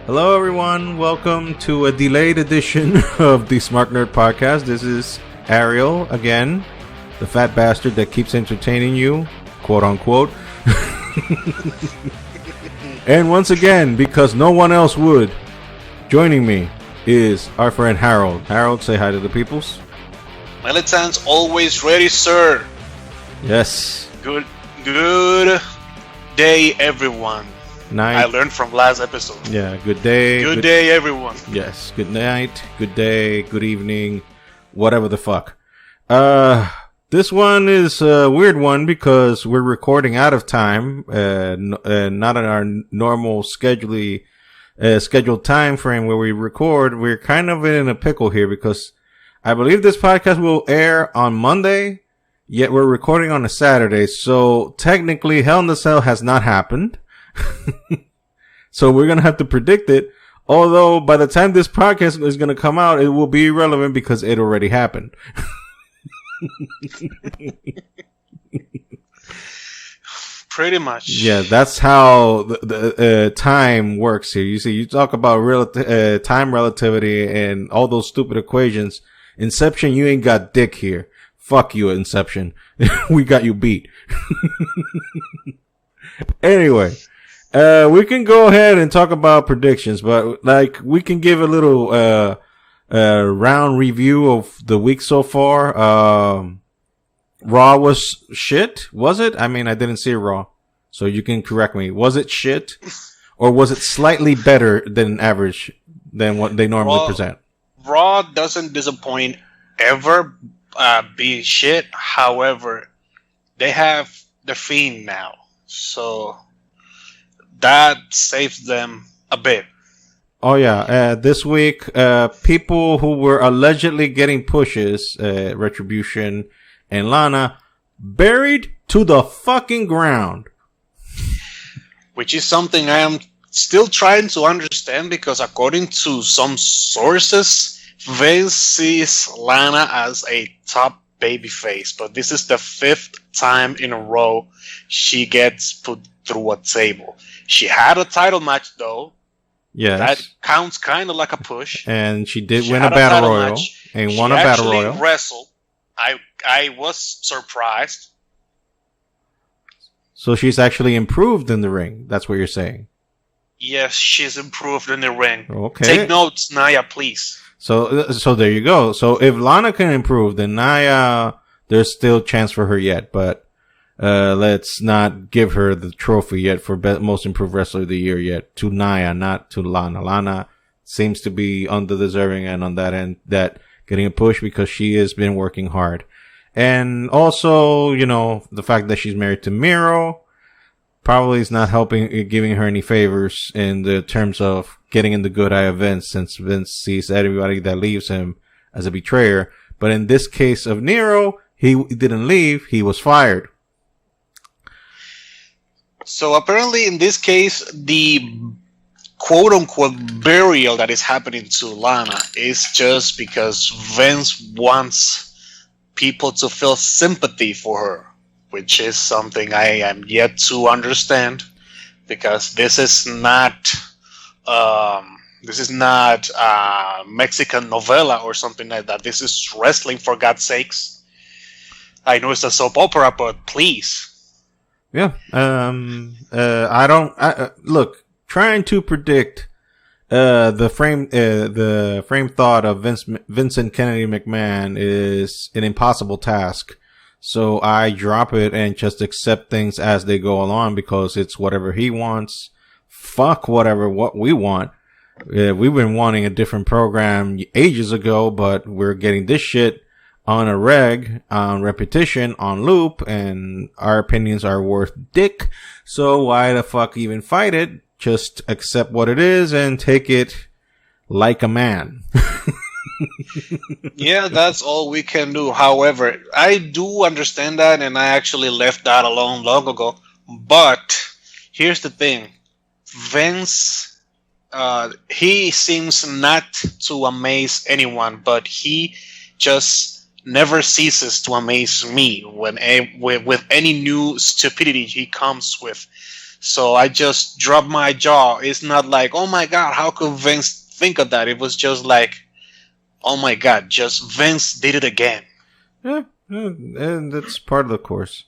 Hello, everyone. Welcome to a delayed edition of the Smart Nerd Podcast. This is Ariel again, the fat bastard that keeps entertaining you, quote unquote. And once again, because no one else would, joining me is our friend Harold. Harold, say hi to the peoples. Militants always ready, sir. Yes. Good day, everyone. Night. I learned from last episode. Yeah, good day. Good day, everyone. Yes, good night, good day, good evening, whatever the fuck. This one is a weird one because we're recording out of time, not in our normal scheduled time frame where we record. We're kind of in a pickle here because I believe this podcast will air on Monday, yet we're recording on a Saturday. So technically Hell in the Cell has not happened. So we're going to have to predict it. Although by the time this podcast is going to come out, it will be irrelevant because it already happened. Pretty much. Yeah, that's how the time works here. You see, you talk about time relativity and all those stupid equations. Inception, you ain't got dick here. Fuck you, Inception. We got you beat. Anyway. We can go ahead and talk about predictions, but we can give a little, round review of the week so far. Raw was shit, was it? I mean, I didn't see Raw, so you can correct me. Was it shit? Or was it slightly better than average than what they normally present? Raw doesn't disappoint ever, be shit. However, they have the Fiend now, so that saves them a bit. Oh yeah, this week, people who were allegedly getting pushes, Retribution and Lana, buried to the fucking ground. Which is something I am still trying to understand because according to some sources, Vince sees Lana as a top babyface, but this is the 5th time in a row she gets put through a table. She had a title match though. Yes. That counts kind of like a push. And she did win a battle royal and won a battle royal. She wrestled. I was surprised. So she's actually improved in the ring. That's what you're saying. Yes, she's improved in the ring. Okay. Take notes, Naya, please. So there you go. So if Lana can improve, then Naya, there's still chance for her yet, but let's not give her the trophy yet for most improved wrestler of the year yet to Naya, not to Lana. Lana seems to be under-deserving and on that end that getting a push because she has been working hard. And also, you know, the fact that she's married to Miro probably is not giving her any favors in the terms of getting in the good eye of Vince, since Vince sees everybody that leaves him as a betrayer. But in this case of Nero, he didn't leave, he was fired. So apparently in this case, the quote-unquote burial that is happening to Lana is just because Vince wants people to feel sympathy for her, which is something I am yet to understand, because this is not Mexican novela or something like that. This is wrestling, for God's sakes. I know it's a soap opera, but please. Yeah. Look, trying to predict the frame thought of Vincent Kennedy McMahon is an impossible task. So I drop it and just accept things as they go along because it's whatever he wants. Fuck what we want. We've been wanting a different program ages ago, but we're getting this shit on a on repetition, on loop, and our opinions are worth dick. So why the fuck even fight it? Just accept what it is and take it like a man. Yeah, that's all we can do. However, I do understand that, and I actually left that alone long ago. But here's the thing. Vince, he seems not to amaze anyone, but he just never ceases to amaze me with any new stupidity he comes with. So I just dropped my jaw. It's not like, oh my god, how could Vince think of that? It was just like, oh my god, just Vince did it again. Yeah, and that's part of the course.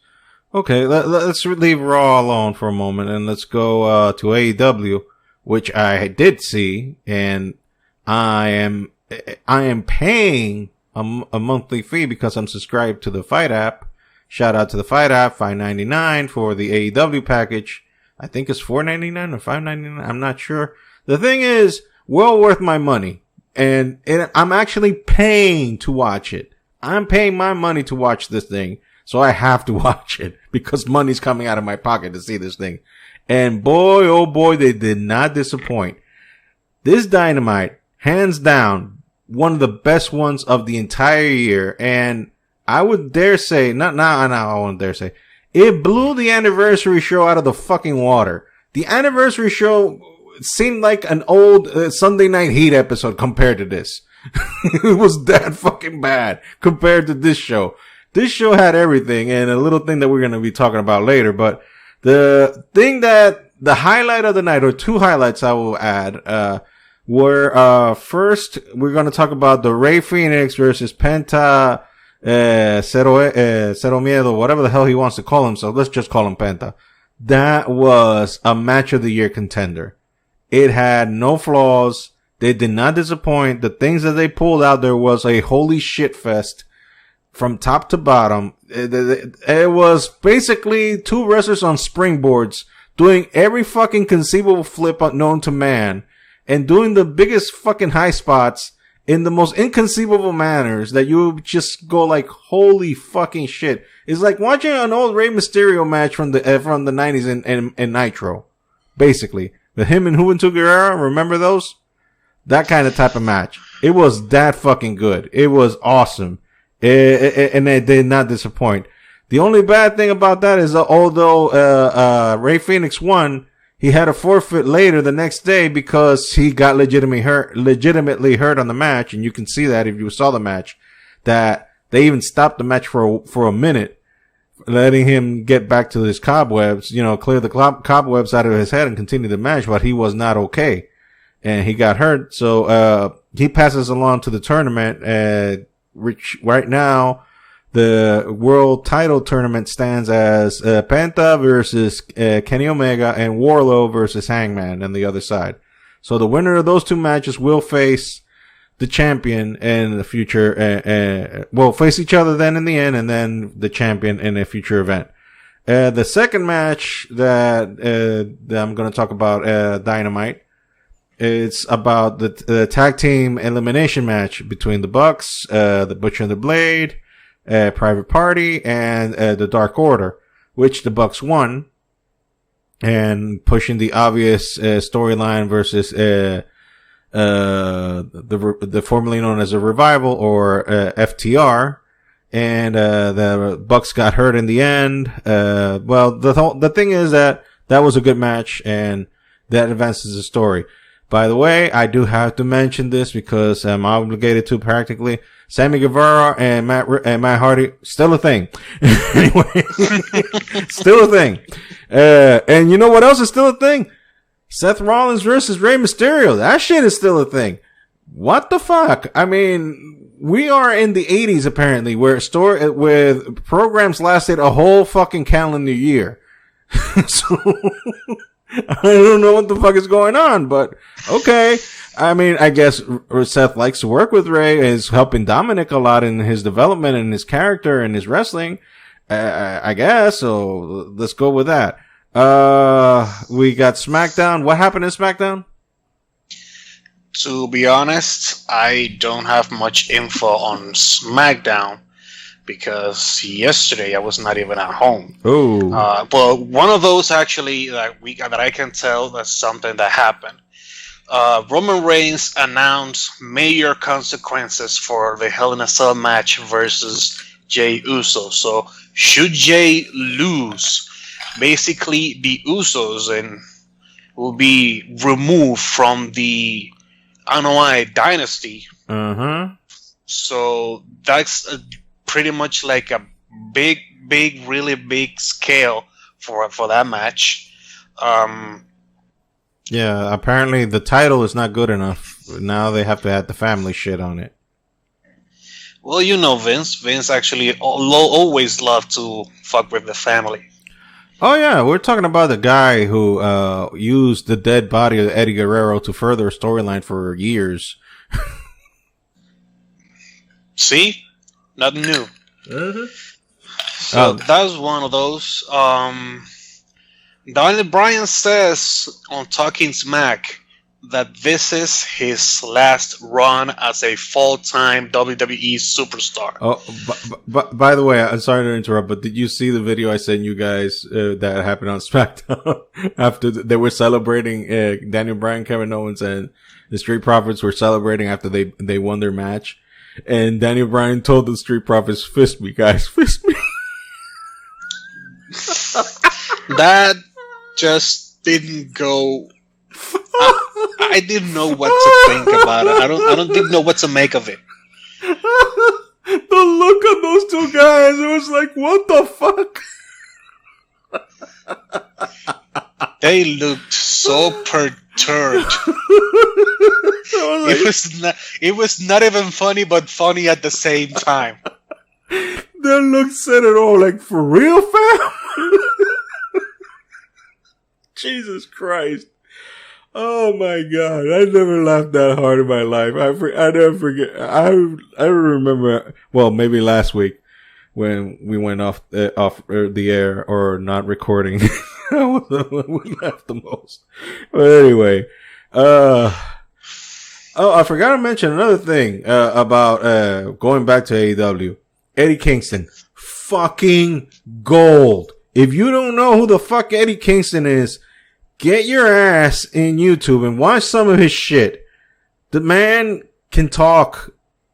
Okay, let's leave Raw alone for a moment and let's go to AEW, which I did see, and I am paying a monthly fee because I'm subscribed to the Fight app. Shout out to the Fight app, $5.99 for the AEW package. I think it's $4.99 or $5.99. I'm not sure. The thing is, well worth my money, and I'm actually paying to watch it. I'm paying my money to watch this thing, so I have to watch it because money's coming out of my pocket to see this thing. And boy, oh boy, they did not disappoint. This Dynamite, hands down, one of the best ones of the entire year, and I would dare say, I won't dare say, it blew the anniversary show out of the fucking water. The anniversary show seemed like an old Sunday Night Heat episode compared to this. It was that fucking bad compared to this show. This show had everything, and a little thing that we're going to be talking about later, but the highlight of the night, or two highlights I will add, were, first, we're going to talk about the Rey Fenix versus Penta, Cero Miedo, whatever the hell he wants to call himself. Let's just call him Penta. That was a match of the year contender. It had no flaws. They did not disappoint. The things that they pulled out there was a holy shit fest from top to bottom. It was basically two wrestlers on springboards doing every fucking conceivable flip known to man and doing the biggest fucking high spots in the most inconceivable manners that you would just go like, holy fucking shit. It's like watching an old Rey Mysterio match from the 90s in Nitro. Basically. The him and Juventud Guerrero, remember those? That kind of type of match. It was that fucking good. It was awesome. And it did not disappoint. The only bad thing about that is although Rey Fenix won, he had a forfeit later the next day because he got legitimately hurt on the match, and you can see that if you saw the match, that they even stopped the match for a minute, letting him get back to his cobwebs, clear the cobwebs out of his head and continue the match, but he was not okay. And he got hurt, so he passes along to the tournament, which right now the world title tournament stands as Penta versus Kenny Omega and Wardlow versus Hangman on the other side. So the winner of those two matches will face the champion in the future, will face each other then in the end, and then the champion in a future event. The second match that I'm going to talk about, Dynamite, it's about the tag team elimination match between the Bucks, the Butcher and the Blade, Private Party, and the Dark Order, which the Bucks won, and pushing the obvious storyline versus the formerly known as a Revival, or FTR, and the Bucks got hurt in the end. Well, the thing is that was a good match, and that advances the story. By the way, I do have to mention this because I'm obligated to practically. Sammy Guevara and Matt Hardy, still a thing. Anyway, still a thing. And you know what else is still a thing? Seth Rollins versus Rey Mysterio. That shit is still a thing. What the fuck? I mean, we are in the 80s apparently, where programs lasted a whole fucking calendar year. So I don't know what the fuck is going on, but okay. I mean, I guess Seth likes to work with Ray, is helping Dominic a lot in his development and his character and his wrestling, I guess. So let's go with that. We got SmackDown. What happened in SmackDown? To be honest, I don't have much info on SmackDown because yesterday I was not even at home. Oh. But one of those actually that I can tell that's something that happened. Roman Reigns announced major consequences for the Hell in a Cell match versus Jey Uso. So should Jey lose, basically the Usos will be removed from the Anoa'i dynasty. Uh-huh. So that's pretty much like a big, really big scale for that match. Yeah, apparently the title is not good enough. Now they have to add the family shit on it. Well, you know Vince. Vince actually always loved to fuck with the family. Oh yeah, we're talking about the guy who used the dead body of Eddie Guerrero to further a storyline for years. See? Nothing new. Uh-huh. So that's one of those. Daniel Bryan says on Talking Smack that this is his last run as a full-time WWE superstar. Oh, by the way, I'm sorry to interrupt, but did you see the video I sent you guys that happened on SmackDown after they were celebrating Daniel Bryan, Kevin Owens, and the Street Profits were celebrating after they won their match, and Daniel Bryan told the Street Profits, "Fist me, guys, fist me." That just didn't go. I didn't know what to think about it. I didn't know what to make of it. The look on those two guys, it was like, what the fuck? They looked so perturbed. It was not even funny, but funny at the same time. Their look said it all, like, for real, fam? Jesus Christ. Oh my God. I never laughed that hard in my life. I never forget. I remember, well, maybe last week when we went off the air or not recording. That was when we laughed the most. But anyway, I forgot to mention another thing, about, going back to AEW. Eddie Kingston. Fucking gold. If you don't know who the fuck Eddie Kingston is, get your ass in YouTube and watch some of his shit. The man can talk.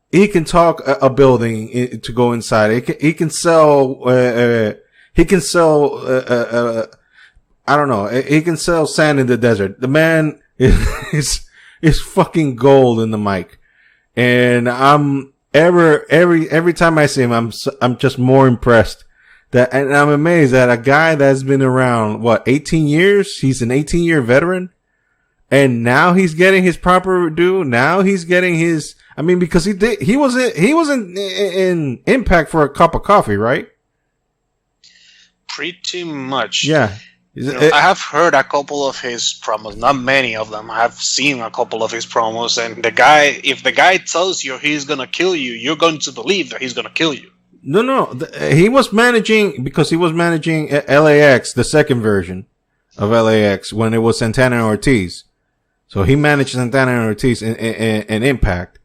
He can talk a building to go inside. He can sell. I don't know. He can sell sand in the desert. The man is fucking gold in the mic, and every time I see him, I'm just more impressed. And I'm amazed that a guy that's been around, 18 years? He's an 18-year veteran. And now he's getting his proper due. Now he's getting his, because he was in Impact for a cup of coffee, right? Pretty much. Yeah. I have heard a couple of his promos, not many of them. I've seen a couple of his promos, and if the guy tells you he's gonna kill you, you're going to believe that he's gonna kill you. No. He was managing LAX, the second version of LAX, when it was Santana and Ortiz. So he managed Santana and Ortiz in Impact.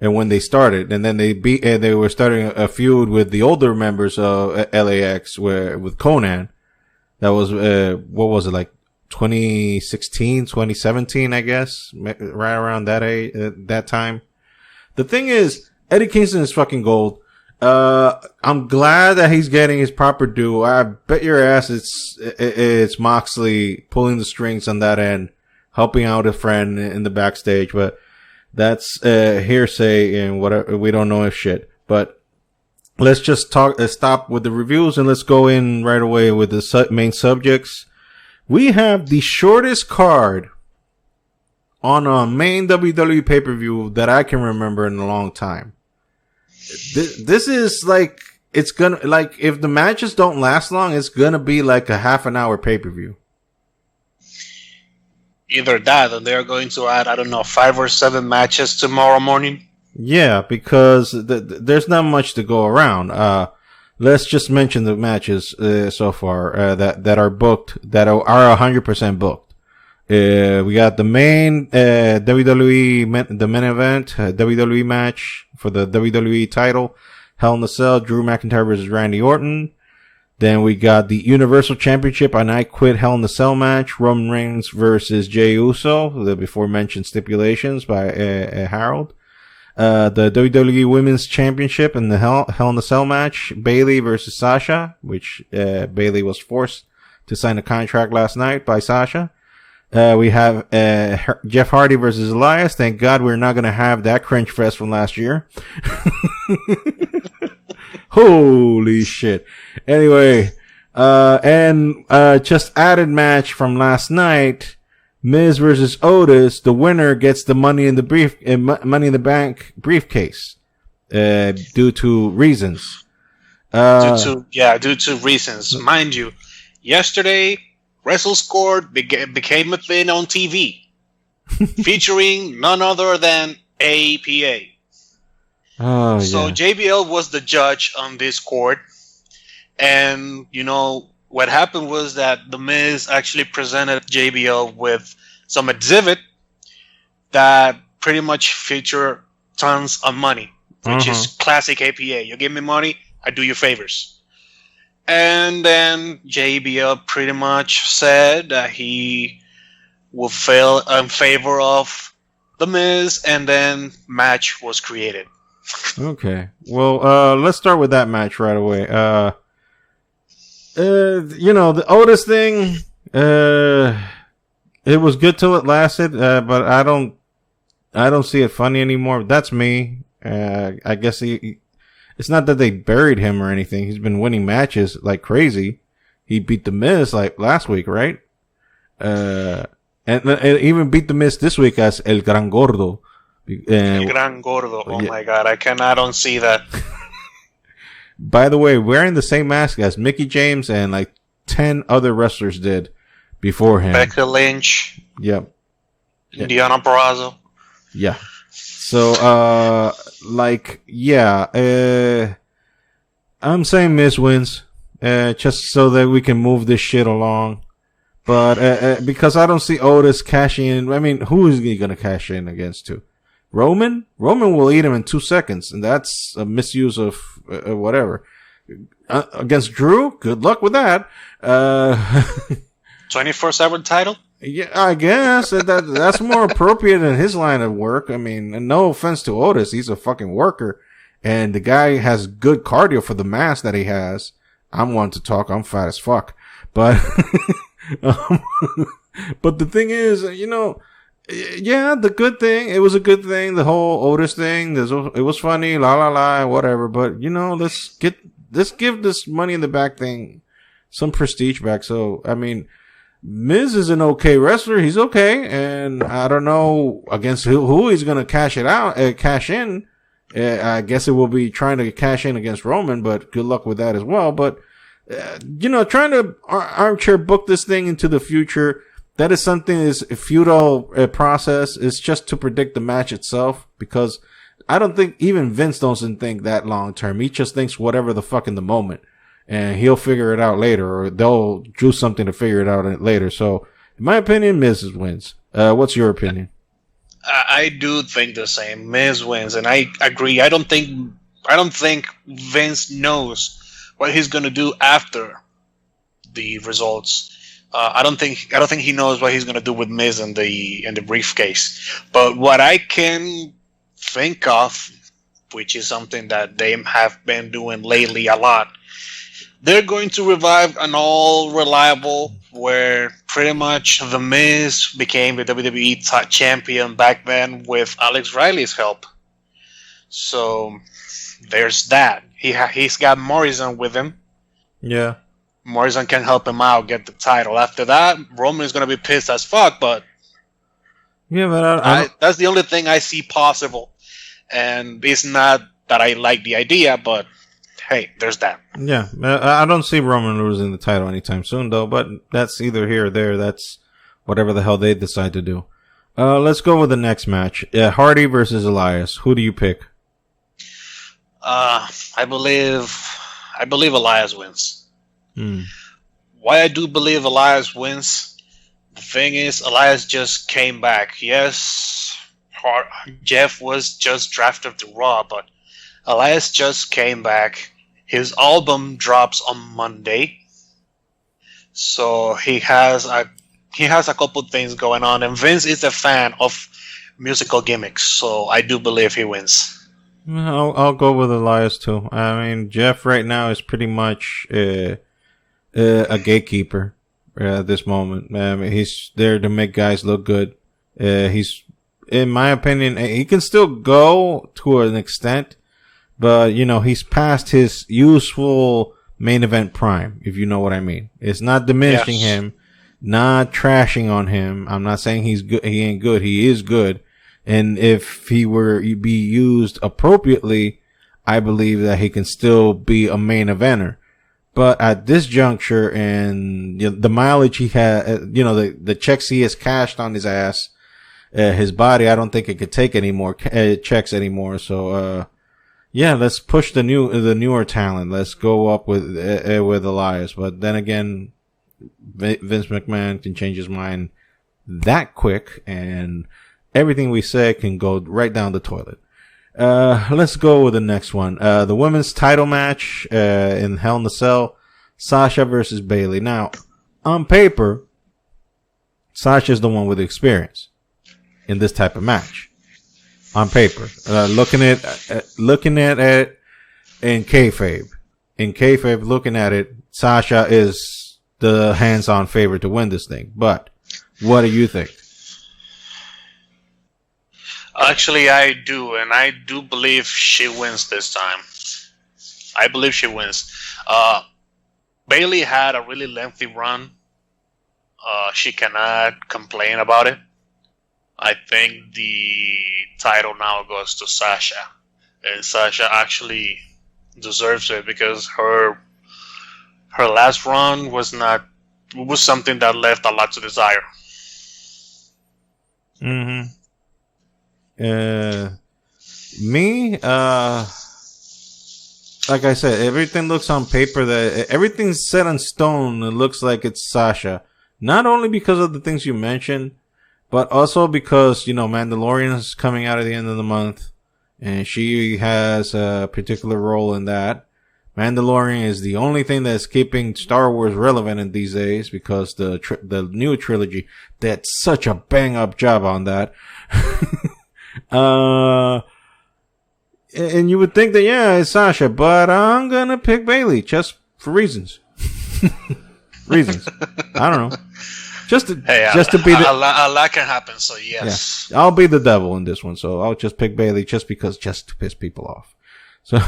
And when they started, and then they were starting a feud with the older members of LAX with Conan. That was, what was it, like 2016, 2017, I guess, right around that time. The thing is, Eddie Kingston is fucking gold. I'm glad that he's getting his proper due. I bet your ass it's Moxley pulling the strings on that end, helping out a friend in the backstage, but that's hearsay and whatever. We don't know if shit. But let's just stop with the reviews and let's go in right away with the main subjects. We have the shortest card on a main WWE pay-per-view that I can remember in a long time. This is like, it's gonna, like, if the matches don't last long, it's gonna be like a half an hour pay-per-view. Either that, or they're going to add, 5 or 7 matches tomorrow morning. Yeah, because there's not much to go around. Let's just mention the matches so far that are booked, that are 100% booked. We got the main WWE, the main event, WWE match for the WWE title, Hell in a Cell, Drew McIntyre versus Randy Orton. Then we got the Universal Championship, an I Quit Hell in a Cell match, Roman Reigns versus Jey Uso, the before mentioned stipulations by Harold. The WWE Women's Championship and the Hell in a Cell match, Bayley versus Sasha, which Bayley was forced to sign a contract last night by Sasha. We have Jeff Hardy versus Elias. Thank God we're not going to have that cringe fest from last year. Holy shit. Anyway, And just added match from last night. Miz versus Otis. The winner gets the Money in the Bank briefcase. Due to reasons. Due to reasons. Mind you, yesterday, WrestleScore became a thing on TV, featuring none other than APA. So JBL was the judge on this court, and what happened was that The Miz actually presented JBL with some exhibit that pretty much feature tons of money, which is classic APA. You give me money, I do you favors. And then JBL pretty much said that he will fail in favor of The Miz, and then match was created. Okay. Well, let's start with that match right away. The Otis thing, it was good till it lasted, but I don't see it funny anymore. That's me. I guess it's not that they buried him or anything. He's been winning matches like crazy. He beat The Miz like last week, right? And even beat The Miz this week as El Gran Gordo. El Gran Gordo. Oh my God, I cannot unsee that. By the way, wearing the same mask as Mickey James and like 10 other wrestlers did before him. Becky Lynch. Yep. Diana Purrazzo. Yeah. So, I'm saying Miz wins, just so that we can move this shit along. But, because I don't see Otis cashing in. I mean, who is he going to cash in against to? Roman? Roman will eat him in 2 seconds, and that's a misuse of whatever. Against Drew? Good luck with that. 24/7 title? Yeah, I guess that's more appropriate in his line of work. I mean, no offense to Otis, he's a fucking worker, and the guy has good cardio for the mass that he has. I'm one to talk. I'm fat as fuck, but but the thing is, the good thing. It was a good thing. The whole Otis thing. It was funny. La la la. Whatever. But let's give this Money in the Bank thing some prestige back. So I mean, Miz is an okay wrestler. He's okay, and I don't know against who he's gonna cash in. I guess it will be trying to cash in against Roman, but good luck with that as well. But trying to armchair book this thing into the future. That is something is a futile process. It's just to predict the match itself, because I don't think even Vince doesn't think that long term. He just thinks whatever the fuck in the moment, and he'll figure it out later, or they'll do something to figure it out later. So, in my opinion, Miz wins. What's your opinion? I do think the same. Miz wins, and I agree. I don't think Vince knows what he's gonna do after the results. I don't think he knows what he's gonna do with Miz in the briefcase. But what I can think of, which is something that they have been doing lately a lot, they're going to revive an All Reliable, where pretty much The Miz became the WWE champion back then with Alex Riley's help. So there's that. He's got Morrison with him. Yeah. Morrison can help him out get the title. After that, Roman is going to be pissed as fuck, but yeah, but that's the only thing I see possible. And it's not that I like the idea, but hey, there's that. Yeah, I don't see Roman losing the title anytime soon, though, but that's either here or there. That's whatever the hell they decide to do. Let's go with the next match. Hardy versus Elias. Who do you pick? I believe Elias wins. Why I do believe Elias wins? The thing is, Elias just came back. Yes, Jeff was just drafted to Raw, but Elias just came back. His album drops on Monday, so he has a couple things going on, and Vince is a fan of musical gimmicks, so I do believe he wins. I'll go with Elias too. I mean, Jeff right now is pretty much a gatekeeper at this moment. I mean, he's there to make guys look good. He's, in my opinion, he can still go to an extent, but he's past his useful main event prime, if you know what I mean. It's not diminishing him, not trashing on him. I'm not saying he's good. He ain't good. He is good. And if he were to be used appropriately, I believe that he can still be a main eventer. But at this juncture and the mileage he had, the checks he has cashed on his ass, his body, I don't think it could take any more checks anymore. So, let's push the newer talent. Let's go up with Elias. But then again, Vince McMahon can change his mind that quick, and everything we say can go right down the toilet. Let's go with the next one. The women's title match, in Hell in a Cell, Sasha versus Bayley. Now, on paper, Sasha's the one with experience in this type of match. On paper. Looking at it in kayfabe, looking at it, Sasha is the hands-on favorite to win this thing. But, what do you think? Actually, I do, and I do believe she wins this time. I believe she wins. Bayley had a really lengthy run. She cannot complain about it. I think the title now goes to Sasha, and Sasha actually deserves it because her last run was something that left a lot to desire. Mm-hmm. Like I said, everything looks on paper that everything's set on stone. It looks like it's Sasha. Not only because of the things you mentioned, but also because, Mandalorian is coming out at the end of the month and she has a particular role in that. Mandalorian is the only thing that's keeping Star Wars relevant in these days because the new trilogy did such a bang up job on that. And you would think that, it's Sasha, but I'm gonna pick Bayley just for reasons. Reasons. I don't know. Just to be the... A lot can happen, so yes. Yeah, I'll be the devil in this one, so I'll just pick Bayley just to piss people off. So,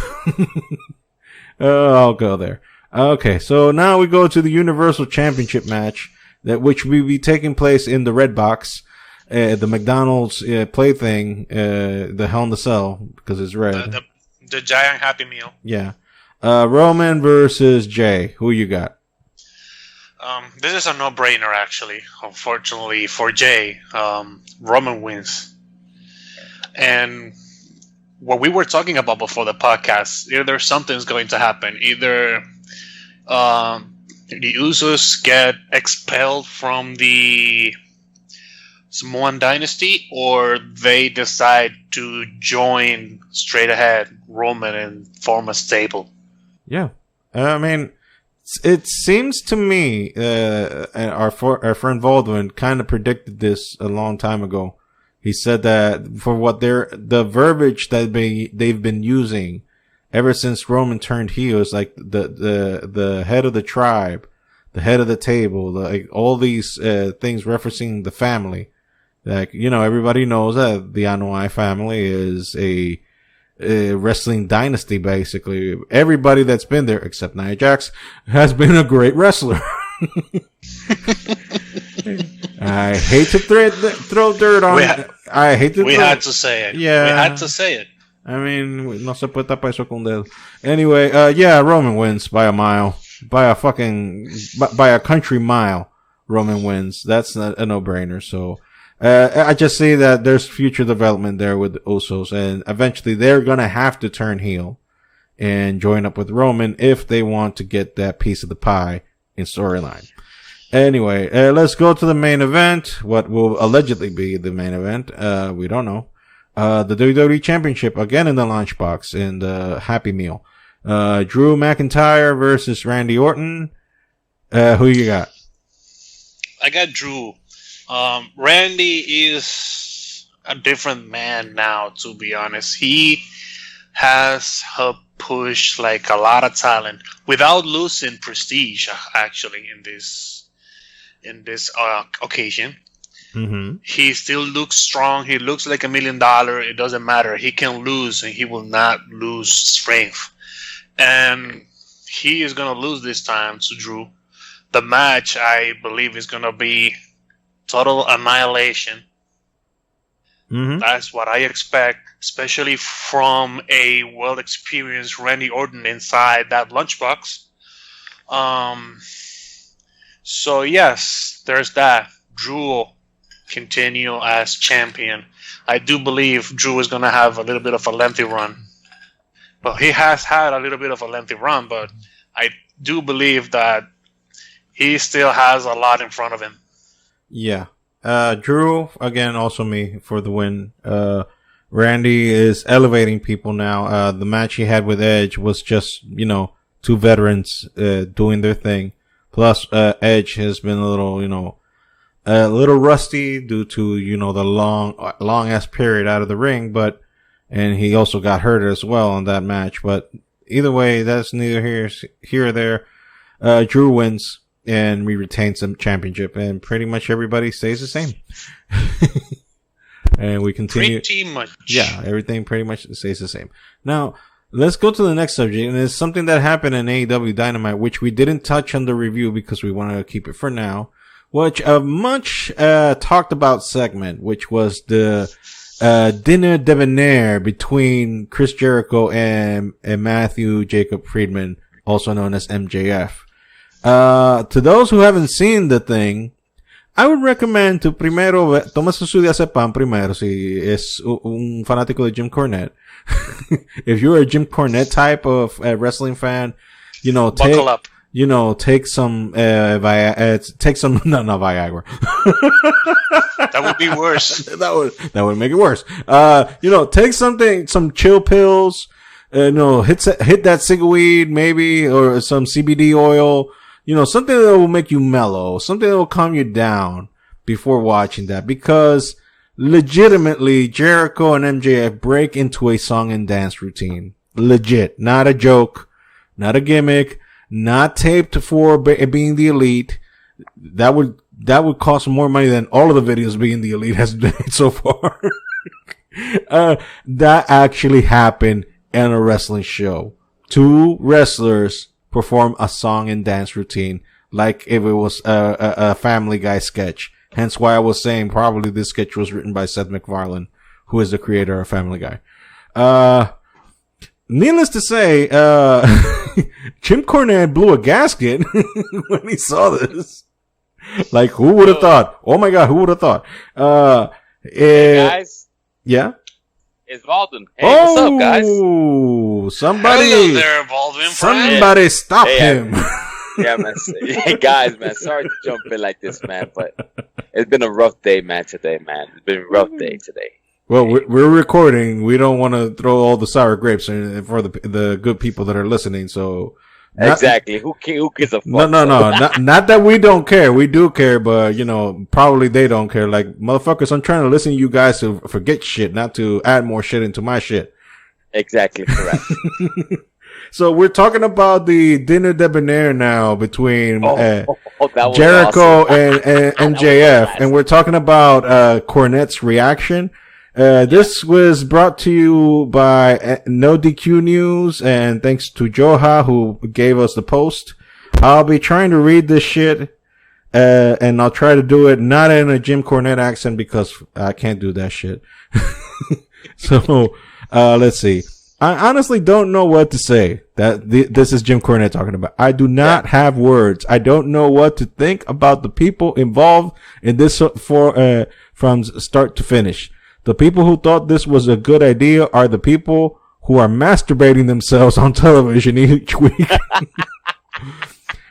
I'll go there. Okay, so now we go to the Universal Championship match, which will be taking place in the Red Box. The McDonald's plaything, the Hell in a Cell, because it's red. The giant Happy Meal. Yeah. Roman versus Jay. Who you got? This is a no-brainer, actually. Unfortunately for Jay, Roman wins. And what we were talking about before the podcast, either something's going to happen. Either the Usos get expelled from the Samoan Dynasty, or they decide to join straight ahead Roman and form a stable. Yeah. I mean, it seems to me, our friend Baldwin kind of predicted this a long time ago. He said that for what the verbiage that they've been using ever since Roman turned heel is like the head of the tribe, the head of the table, all these things referencing the family. Like, everybody knows that the Anoa'i family is a wrestling dynasty, basically. Everybody that's been there, except Nia Jax, has been a great wrestler. I hate to throw dirt on it. We had to say it. Yeah. We had to say it. I mean, no se puede tapar eso con dedo. Anyway, Roman wins by a mile. By a country mile, Roman wins. That's a no-brainer, so... I just see that there's future development there with the Usos, and eventually they're gonna have to turn heel and join up with Roman if they want to get that piece of the pie in storyline. Anyway, let's go to the main event. What will allegedly be the main event? We don't know. The WWE Championship again in the lunchbox in the Happy Meal. Drew McIntyre versus Randy Orton. Who you got? I got Drew. Randy is a different man now, to be honest. He has pushed like a lot of talent without losing prestige, actually, in this occasion. Mm-hmm. He still looks strong. He looks like $1 million. It doesn't matter. He can lose, and he will not lose strength. And he is going to lose this time to Drew. The match, I believe, is going to be total annihilation. Mm-hmm. That's what I expect, especially from a well-experienced Randy Orton inside that lunchbox. So yes, there's that. Drew will continue as champion. I do believe Drew is going to have a little bit of a lengthy run. Well, he has had a little bit of a lengthy run, but I do believe that he still has a lot in front of him. Yeah. Drew, again, also me for the win. Randy is elevating people now. The match he had with Edge was just, two veterans, doing their thing. Plus, Edge has been a little rusty due to, the long ass period out of the ring, and he also got hurt as well on that match. But either way, that's neither here or there. Drew wins and we retain some championship, and pretty much everybody stays the same. And we continue. Pretty much. Yeah, everything pretty much stays the same. Now, let's go to the next subject, and it's something that happened in AEW Dynamite, which we didn't touch on the review because we wanted to keep it for now, which a much talked about segment, which was the Dinner Debonair between Chris Jericho and Matthew Jacob Friedman, also known as MJF. To those who haven't seen the thing, I would recommend to primero, tomas su diazepam primero si es un fanático de Jim Cornette. If you're a Jim Cornette type of wrestling fan, buckle up. Take some, take some, not Viagra. That would be worse. that would make it worse. Take some chill pills, hit that cigweed maybe, or some CBD oil, something that will make you mellow, something that will calm you down before watching that, because legitimately Jericho and MJF break into a song and dance routine. Legit. Not a joke, not a gimmick, not taped for being the Elite. That would cost more money than all of the videos being the Elite has made so far. That actually happened in a wrestling show. Two wrestlers perform a song and dance routine like if it was a Family Guy sketch. Hence why I was saying probably this sketch was written by Seth MacFarlane, who is the creator of Family Guy. Needless to say, Jim Cornette blew a gasket when he saw this. Like, who would have thought? Oh my God, who would have thought? Hey guys. Yeah? It's Baldwin. Hey, what's up, guys? Somebody, there, Baldwin, somebody stop him. Yeah, man. Hey, guys, man. Sorry to jump in like this, man, but it's been a rough day, man, today, man. It's been a rough day today. Well, we're recording. We don't want to throw all the sour grapes for the good people that are listening, so... Exactly. Who gives a fuck? No. Not that we don't care. We do care, but, probably they don't care. Like, motherfuckers, I'm trying to listen to you guys to forget shit, not to add more shit into my shit. Exactly, correct. So we're talking about the Dinner Debonair now between Jericho awesome. and MJF, and we're talking about Cornette's reaction. This was brought to you by No DQ News, and thanks to Joha who gave us the post. I'll be trying to read this shit, and I'll try to do it not in a Jim Cornette accent because I can't do that shit. So, let's see. I honestly don't know what to say. This is Jim Cornette talking about. I do not have words. I don't know what to think about the people involved in this from start to finish. The people who thought this was a good idea are the people who are masturbating themselves on television each week.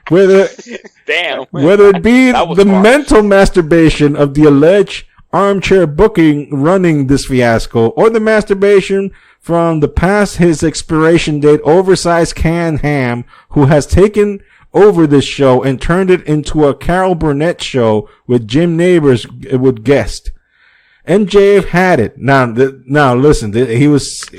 whether it be the mental masturbation of the alleged armchair booking running this fiasco, or the masturbation from the past his expiration date oversized canned ham who has taken over this show and turned it into a Carol Burnett show with Jim Neighbors would guest. MJF had it. Now listen, he's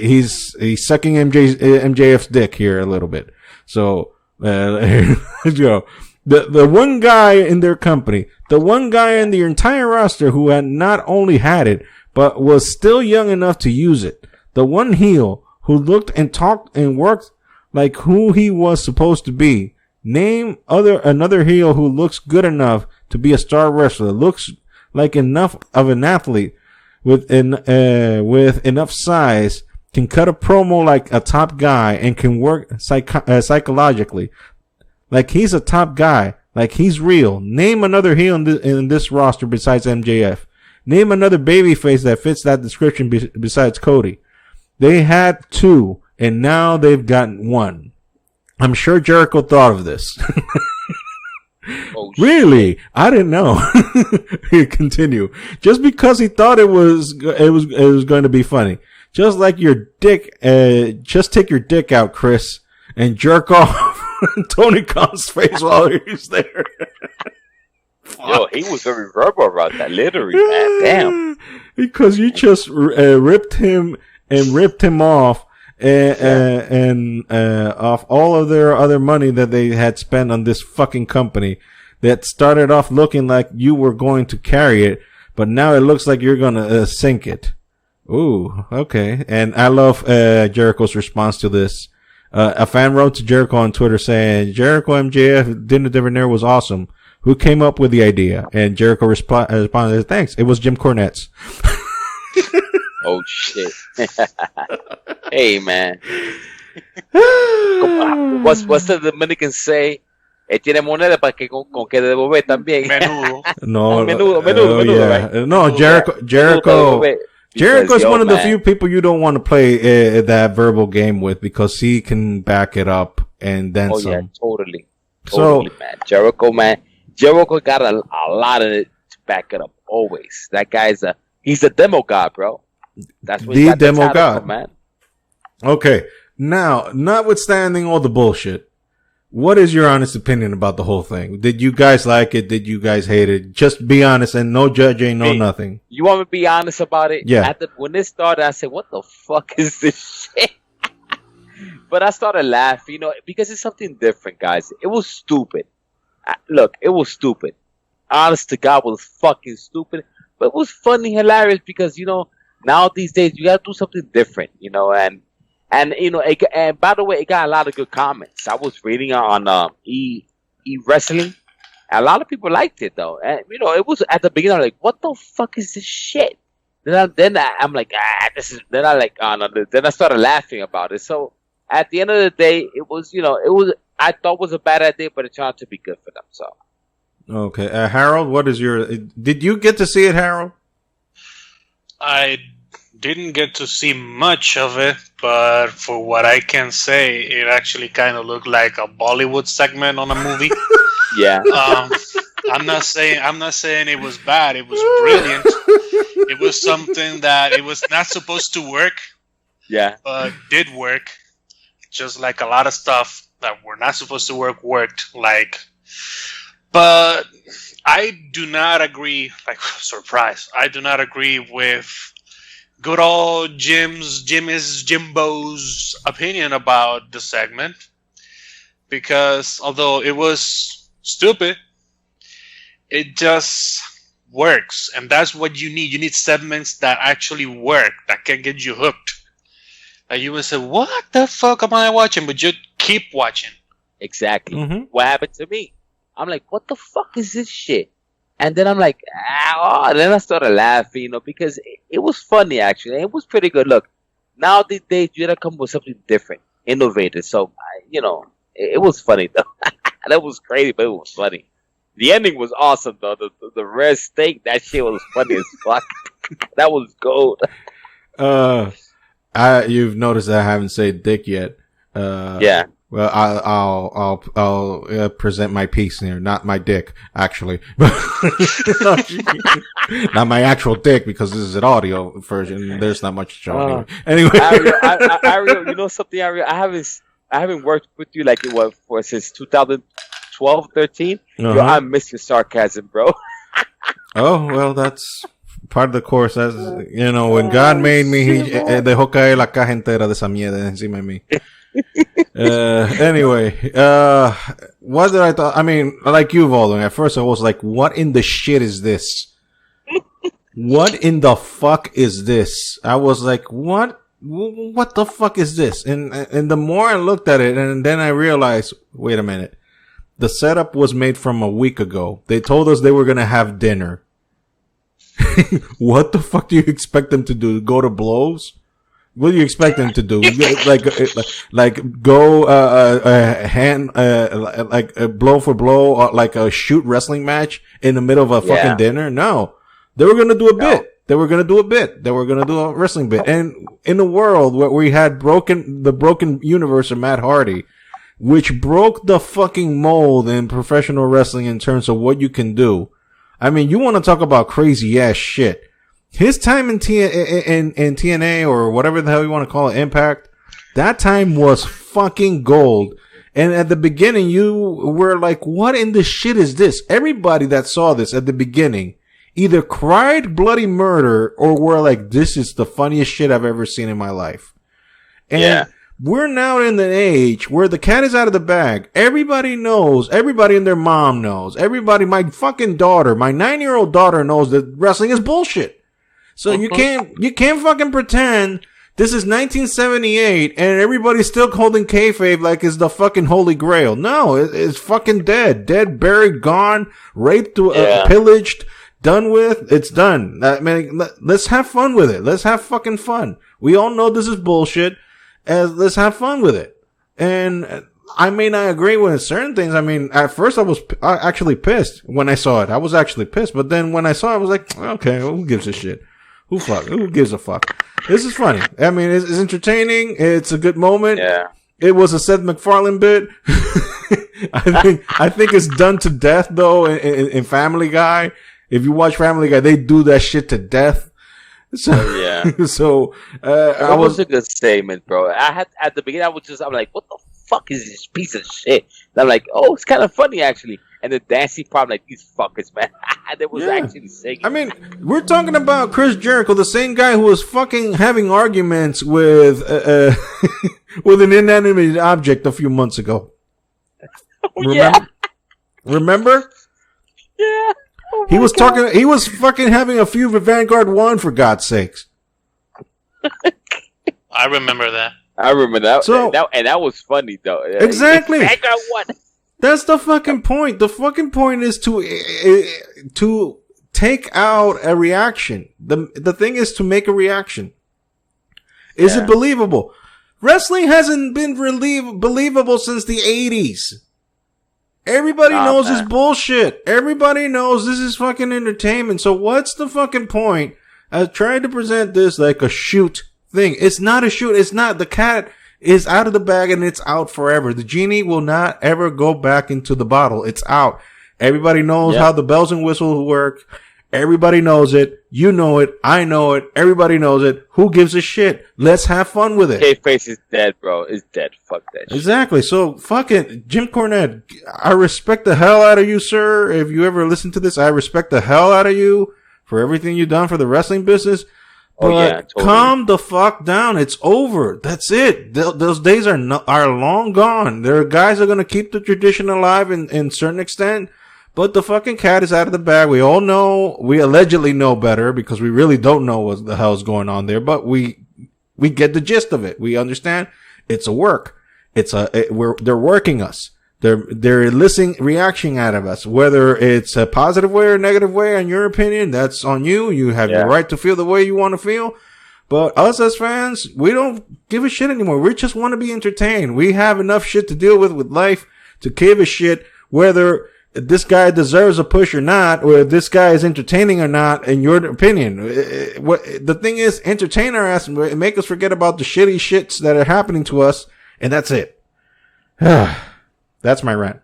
sucking MJF's dick here a little bit. So, let's go. The one guy in their company, the one guy in the entire roster who had not only had it, but was still young enough to use it. The one heel who looked and talked and worked like who he was supposed to be. Name another heel who looks good enough to be a star wrestler, looks like enough of an athlete with enough size, can cut a promo like a top guy, and can work psychologically like he's a top guy, like he's real. Name another heel in this roster besides MJF. Name another babyface that fits that description besides Cody. They had 2, and now they've gotten 1. I'm sure Jericho thought of this. Oh, really? I didn't know. Continue. Just because he thought it was going to be funny. Just like your dick, just take your dick out, Chris, and jerk off Tony Khan's face while he's there. Yo, he was very verbal about that, literally, man. Damn. Because you just ripped him off. And off all of their other money that they had spent on this fucking company that started off looking like you were going to carry it, but now it looks like you're going to sink it. Ooh, okay. And I love Jericho's response to this. A fan wrote to Jericho on Twitter saying, Jericho MJF Dinner Debonair was awesome. Who came up with the idea? And Jericho responded, thanks. It was Jim Cornette's. Oh shit! Hey man, what's the Dominican say? Tiene moneda para que con que devolver también. Menudo. Menudo, yeah. right? No, Jericho is one of the few people you don't want to play that verbal game with because he can back it up and then some. Yeah, totally, man. Jericho got a lot of it to back it up. Always, that guy's he's a demo god, bro. That's what the demo god, from, man. Okay, now, notwithstanding all the bullshit, what is your honest opinion about the whole thing? Did you guys like it? Did you guys hate it? Just be honest and no judging, no nothing. You want me to be honest about it? Yeah. When it started, I said, "What the fuck is this shit?" But I started laughing, because it's something different, guys. It was stupid. Look, it was stupid. Honest to God, it was fucking stupid. But it was funny, hilarious because now these days you gotta do something different, and and by the way, it got a lot of good comments. I was reading on E Wrestling. A lot of people liked it though, and it was at the beginning. I'm like, what the fuck is this shit? Then I'm like, this is. Then I like, oh, no. Then I started laughing about it. So at the end of the day, it was, I thought it was a bad idea, but it turned out to be good for them. So. Okay, Harold, what is your? Did you get to see it, Harold? I didn't get to see much of it, but for what I can say, it actually kind of looked like a Bollywood segment on a movie. Yeah. I'm not saying it was bad. It was brilliant. It was something that it was not supposed to work. Yeah. But did work. Just like a lot of stuff that were not supposed to work worked. But I do not agree. Surprise! I do not agree with good old Jimbo's opinion about the segment, because although it was stupid, it just works, and that's what you need. You need segments that actually work, that can get you hooked. Like you would say, "What the fuck am I watching?" But you keep watching. Exactly. Mm-hmm. What happened to me? I'm like, what the fuck is this shit? And then I'm like, and then I started laughing, because it was funny, actually. It was pretty good. Look, now these days, you gotta come with something different, innovative. So, it was funny, though. That was crazy, but it was funny. The ending was awesome, though. The red steak, that shit was funny as fuck. That was gold. You've noticed that I haven't said dick yet. Yeah. Well, I'll present my piece here, not my dick, actually. Not my actual dick, because this is an audio version. There's not much to show anyway. Ariel, you know something, Ariel? I haven't worked with you since 2012, 13. Uh-huh. Yo, I miss your sarcasm, bro. Oh, well, that's part of the course. That's, when God made me, he dejó caer la caja entera de esa mierda encima de mí. Anyway, what did I thought? I mean, like you, Volden, at first I was like, what in the shit is this? What in the fuck is this? I was like, what what the fuck is this? And the more I looked at it, and then I realized, wait a minute. The setup was made from a week ago. They told us they were going to have dinner. What the fuck do you expect them to do? Go to blows? What do you expect them to do? Like go, blow for blow, or like a shoot wrestling match in the middle of a fucking dinner? No. They were going to do a bit. They were going to do a bit. They were going to do a wrestling bit. And in a world where we had the broken universe of Matt Hardy, which broke the fucking mold in professional wrestling in terms of what you can do. I mean, you want to talk about crazy ass shit. His time in TNA or whatever the hell you want to call it, Impact, that time was fucking gold. And at the beginning, you were like, what in the shit is this? Everybody that saw this at the beginning either cried bloody murder or were like, this is the funniest shit I've ever seen in my life. And we're now in the age where the cat is out of the bag. Everybody knows. Everybody and their mom knows. Everybody, my fucking daughter, my 9-year-old daughter knows that wrestling is bullshit. So you can't fucking pretend this is 1978 and everybody's still holding kayfabe like it's the fucking holy grail. No, it's fucking dead. Dead, buried, gone, raped, pillaged, done with. It's done. I mean, let's have fun with it. Let's have fucking fun. We all know this is bullshit. Let's have fun with it. And I may not agree with certain things. I mean, at first I was actually pissed when I saw it. I was actually pissed. But then when I saw it, I was like, okay, who gives a shit? Who gives a fuck? This is funny. I mean, it's entertaining. It's a good moment. Yeah. It was a Seth MacFarlane bit. I think it's done to death though in Family Guy. If you watch Family Guy, they do that shit to death. So, it was a good statement, bro. I had at the beginning, I'm like, what the fuck is this piece of shit? And I'm like, oh, it's kind of funny actually. And the dancing part, like, these fuckers, man. They was actually singing. I mean, we're talking about Chris Jericho, the same guy who was fucking having arguments with with an inanimate object a few months ago. Remember? Yeah. Oh he was fucking having a feud with Vanguard 1, for God's sakes. I remember that. I remember that. And that was funny, though. Exactly. Vanguard 1. That's the fucking point. The fucking point is to take out a reaction. The thing is to make a reaction. Is it believable? Wrestling hasn't been believable since the 80s. Everybody knows it's bullshit. Everybody knows this is fucking entertainment. So what's the fucking point? I tried to present this like a shoot thing. It's not a shoot. It's not. The cat is out of the bag and it's out forever. The genie will not ever go back into the bottle. It's out. Everybody knows how the bells and whistles work. Everybody knows it. You know it. I know it. Everybody knows it. Who gives a shit? Let's have fun with it. K-Face is dead, bro. It's dead. Fuck that shit. Exactly. So, fuck it. Jim Cornette, I respect the hell out of you, sir. If you ever listen to this, I respect the hell out of you for everything you've done for the wrestling business. But totally. Calm the fuck down. It's over. That's it. Those days are long gone. There are guys that are going to keep the tradition alive in certain extent. But the fucking cat is out of the bag. We all know, we allegedly know better because we really don't know what the hell's going on there. But we get the gist of it. We understand it's a work. They're working us. They're eliciting reaction out of us. Whether it's a positive way or a negative way, in your opinion, that's on you. You have your right to feel the way you want to feel. But us as fans, we don't give a shit anymore. We just want to be entertained. We have enough shit to deal with life to give a shit whether this guy deserves a push or not, or this guy is entertaining or not, in your opinion. The thing is, entertain our ass and make us forget about the shitty shits that are happening to us, and that's it. That's my rant.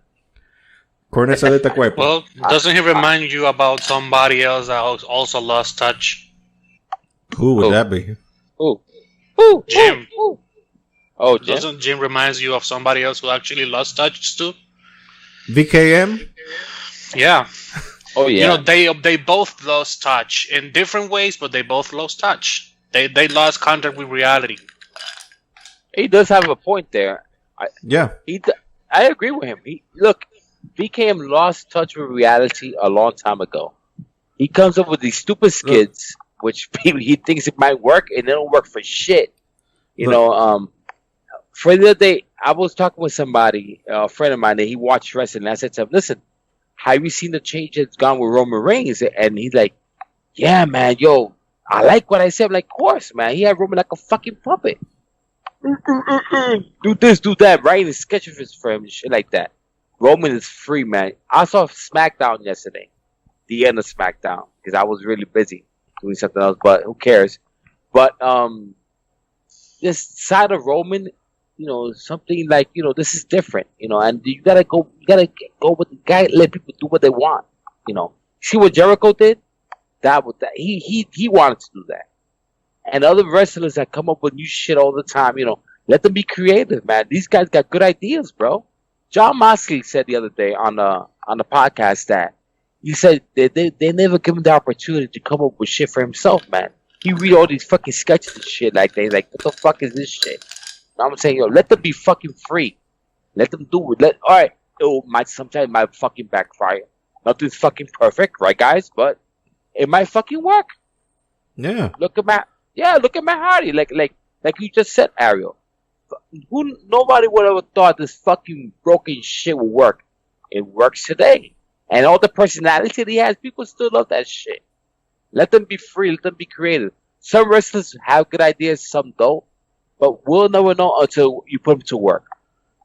Cornet Saleta Cuerpo. Well, doesn't he remind you about somebody else that also lost touch? Who would that be? Who? Jim. Oh, Jim. Doesn't Jim remind you of somebody else who actually lost touch too? VKM? Yeah. Oh yeah. You know, they both lost touch in different ways, but they both lost touch. They lost contact with reality. He does have a point there. I agree with him. Look, VKM lost touch with reality a long time ago. He comes up with these stupid skids, which he thinks it might work, and they don't work for shit. You know, for the other day, I was talking with somebody, a friend of mine, and he watched wrestling. And I said to him, "Listen, have you seen the change that's gone with Roman Reigns?" And he's like, "Yeah, man, yo, I like what I said." I'm like, "Of course, man. He had Roman like a fucking puppet. Do this, do that, writing sketches for him and shit like that." Roman is free, man. I saw SmackDown yesterday, the end of SmackDown, because I was really busy doing something else. But who cares? But this side of Roman, you know, something like, you know, this is different, you know, and you gotta go with the guy, let people do what they want, you know. See what Jericho did? He wanted to do that. And other wrestlers that come up with new shit all the time, you know, let them be creative, man. These guys got good ideas, bro. John Moxley said the other day on the podcast that he said they never give him the opportunity to come up with shit for himself, man. He read all these fucking sketches and shit like they like, what the fuck is this shit? I'm saying, yo, let them be fucking free. Let them do it. All right, sometimes it might fucking backfire. Nothing's fucking perfect, right, guys? But it might fucking work. Yeah. Look at Matt Hardy, like you just said, Ariel. Nobody would have thought this fucking broken shit would work. It works today, and all the personality that he has, people still love that shit. Let them be free. Let them be creative. Some wrestlers have good ideas, some don't. But we'll never know until you put them to work.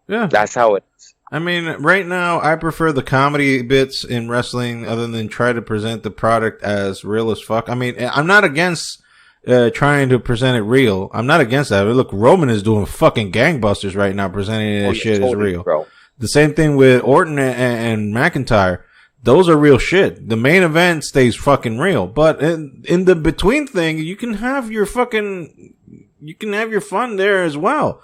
Yeah. That's how it is. I mean, right now, I prefer the comedy bits in wrestling other than try to present the product as real as fuck. I mean, I'm not against trying to present it real. I'm not against that. Look, Roman is doing fucking gangbusters right now, presenting that shit as real. Bro. The same thing with Orton and McIntyre. Those are real shit. The main event stays fucking real. But in the between thing, you can have your fun there as well.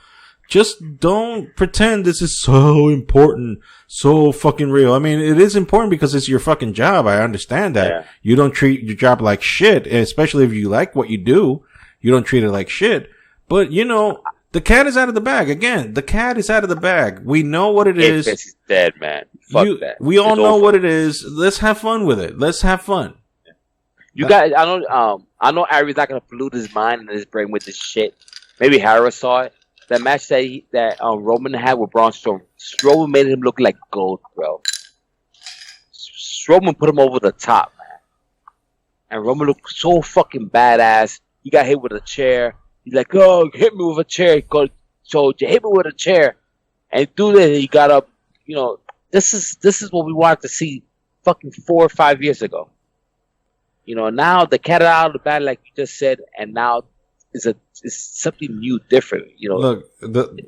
Just don't pretend this is so important, so fucking real. I mean, it is important because it's your fucking job. I understand that. Yeah. You don't treat your job like shit, especially if you like what you do. You don't treat it like shit. But, you know, the cat is out of the bag. Again, the cat is out of the bag. We know what it is. He's dead, man. Fuck that. We all know what it is. Let's have fun with it. Let's have fun. You guys, I know Ari's not gonna pollute his mind and his brain with this shit. Maybe Harris saw it. That match that Roman had with Braun Strowman made him look like gold, bro. Strowman put him over the top, man. And Roman looked so fucking badass. He got hit with a chair. He's like, "Oh, hit me with a chair." So you hit me with a chair, and do that. He got up. You know, this is what we wanted to see, fucking 4 or 5 years ago. You know, now the cat out of the bag, like you just said, and now is something new, different. You know, look,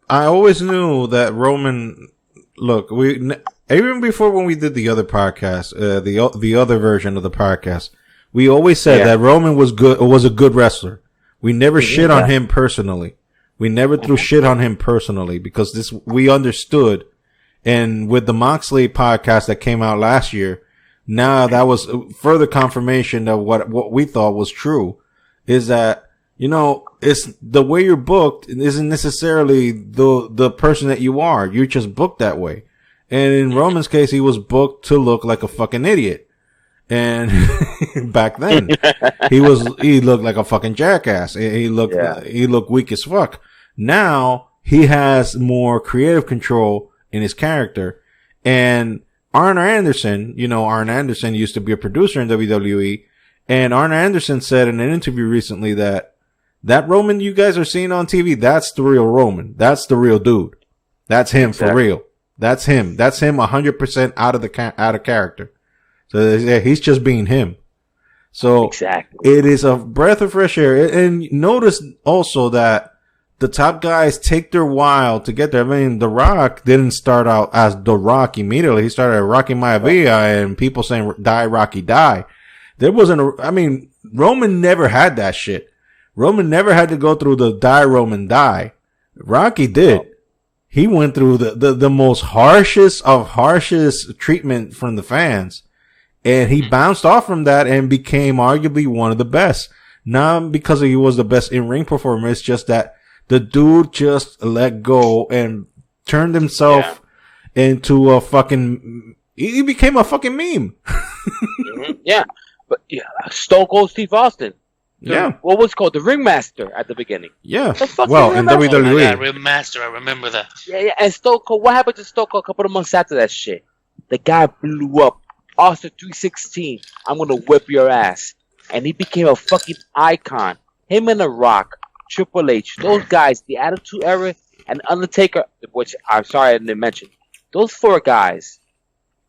I always knew that Roman. Look, even before when we did the other podcast, the other version of the podcast, we always said that Roman was a good wrestler. We never shit on him personally. We never threw shit on him personally because we understood. And with the Moxley podcast that came out last year, now that was further confirmation of what we thought was true, is that, you know, it's the way you're booked isn't necessarily the person that you are. You're just booked that way. And in Roman's case, he was booked to look like a fucking idiot. And back then, he looked like a fucking jackass. He looked weak as fuck. Now he has more creative control in his character. And Arn Anderson, you know, Arn Anderson used to be a producer in WWE, and Arn Anderson said in an interview recently that Roman you guys are seeing on TV, that's the real Roman. That's the real dude. That's him for real. That's him. That's him 100% out of character. So yeah, he's just being him. So it is a breath of fresh air. And notice also that the top guys take their while to get there. I mean, The Rock didn't start out as The Rock immediately. He started at Rocky Maivia and people saying, "Die, Rocky, die." There wasn't Roman never had that shit. Roman never had to go through the die, Roman, die. Rocky did. Oh. He went through the most harshest treatment from the fans. And he bounced off from that and became arguably one of the best. Not because he was the best in-ring performer. It's just that the dude just let go and turned himself into a fucking... He became a fucking meme. Yeah. But Stone Cold Steve Austin. What was called the Ringmaster at the beginning. Yeah. The fucking Well, in Ringmaster. WWE. Yeah, Remaster, I remember that. Yeah. And Stone Cold. What happened to Stone Cold a couple of months after that shit? The guy blew up. Austin 316. I'm gonna whip your ass, and he became a fucking icon. Him and The Rock, Triple H, those guys, the Attitude Era, and Undertaker, which I'm sorry I didn't mention. Those 4 guys,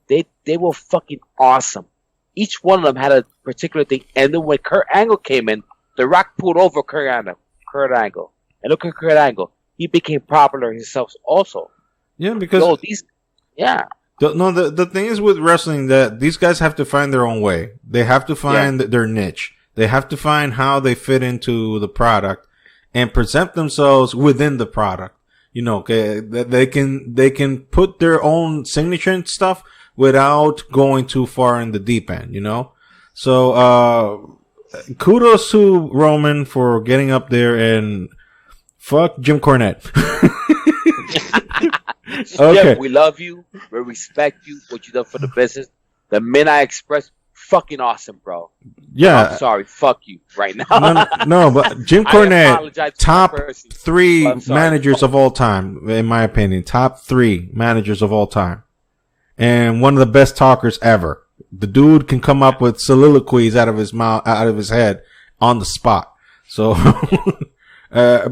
they were fucking awesome. Each one of them had a particular thing. And then when Kurt Angle came in, The Rock pulled over Kurt Angle. And look at Kurt Angle. He became popular himself also. Yeah, because the thing is with wrestling that these guys have to find their own way. They have to find their niche. They have to find how they fit into the product and present themselves within the product. You know, okay, they can put their own signature and stuff without going too far in the deep end, you know? So, kudos to Roman for getting up there and fuck Jim Cornette. Okay. Yeah, we love you. We respect you. What you done for the business. The Midnight Express, fucking awesome, bro. Yeah. I'm sorry. Fuck you right now. no, but Jim Cornette, top 3 managers of all time, in my opinion. Top 3 managers of all time. And one of the best talkers ever. The dude can come up with soliloquies out of his mouth, out of his head on the spot. So, Paulie,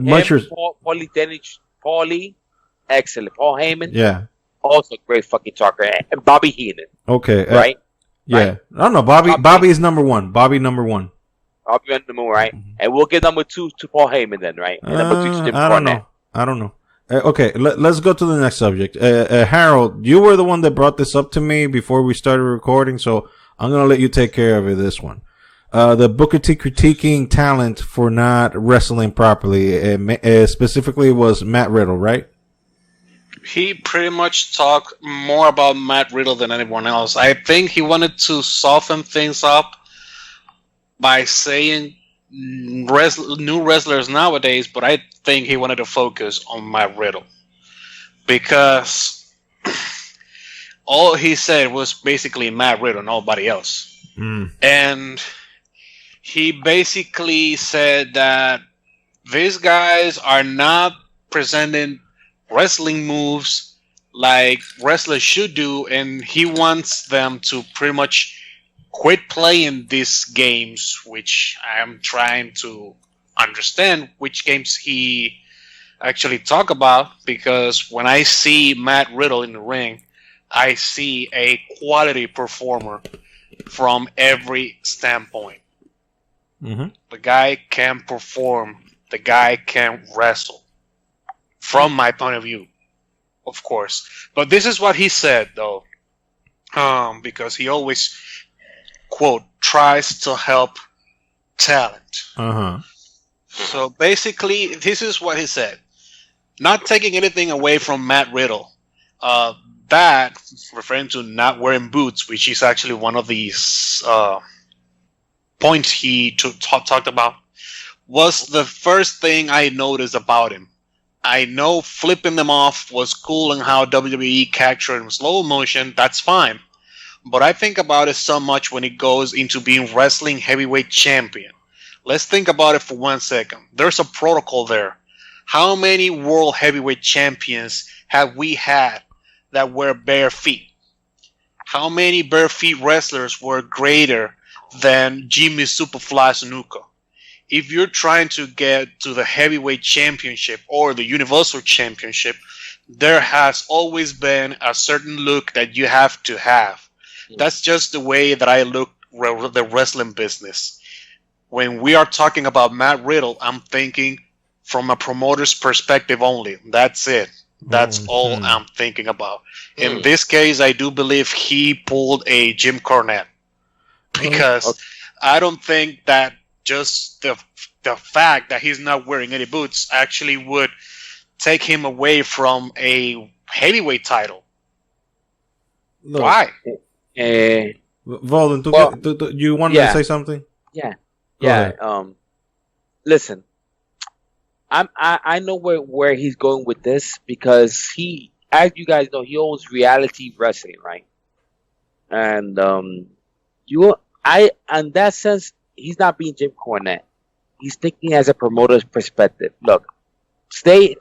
excellent. Paul Heyman, yeah, also great fucking talker. And Bobby Heenan, okay, right? Yeah, right. I don't know. Bobby is number 1. Bobby number 1. Bobby number 1, right? Mm-hmm. And we'll give number 2 to Paul Heyman then, right? And number 2 to Jim Cornette. I don't know. Okay, let's go to the next subject. Harold, you were the one that brought this up to me before we started recording, so I'm going to let you take care of this one. The Booker T critiquing talent for not wrestling properly, specifically was Matt Riddle, right? He pretty much talked more about Matt Riddle than anyone else. I think he wanted to soften things up by saying new wrestlers nowadays, but I think he wanted to focus on Matt Riddle because all he said was basically Matt Riddle, nobody else. And he basically said that these guys are not presenting wrestling moves like wrestlers should do, and he wants them to pretty much quit playing these games, which I am trying to understand which games he actually talk about, because when I see Matt Riddle in the ring, I see a quality performer from every standpoint. Mm-hmm. The guy can perform. The guy can wrestle. From my point of view, of course. But this is what he said, though. Because he always, quote, tries to help talent. Uh-huh. So basically, this is what he said. Not taking anything away from Matt Riddle. That, referring to not wearing boots, which is actually one of these points he talked about, was the first thing I noticed about him. I know flipping them off was cool and how WWE captured in slow motion, that's fine. But I think about it so much when it goes into being wrestling heavyweight champion. Let's think about it for 1 second. There's a protocol there. How many world heavyweight champions have we had that wear bare feet? How many bare feet wrestlers were greater than Jimmy Superfly Snuka? If you're trying to get to the heavyweight championship or the universal championship, there has always been a certain look that you have to have. That's just the way that I look the wrestling business. When we are talking about Matt Riddle, I'm thinking from a promoter's perspective only. That's it. That's all I'm thinking about. In this case, I do believe he pulled a Jim Cornette. Because I don't think that just the fact that he's not wearing any boots actually would take him away from a heavyweight title. Look, why? Volden, you wanted to say something? Yeah. Listen, I know where he's going with this, because he, as you guys know, he owns reality wrestling, right? And in that sense, he's not being Jim Cornette. he's thinking as a promoter's perspective. Look, today,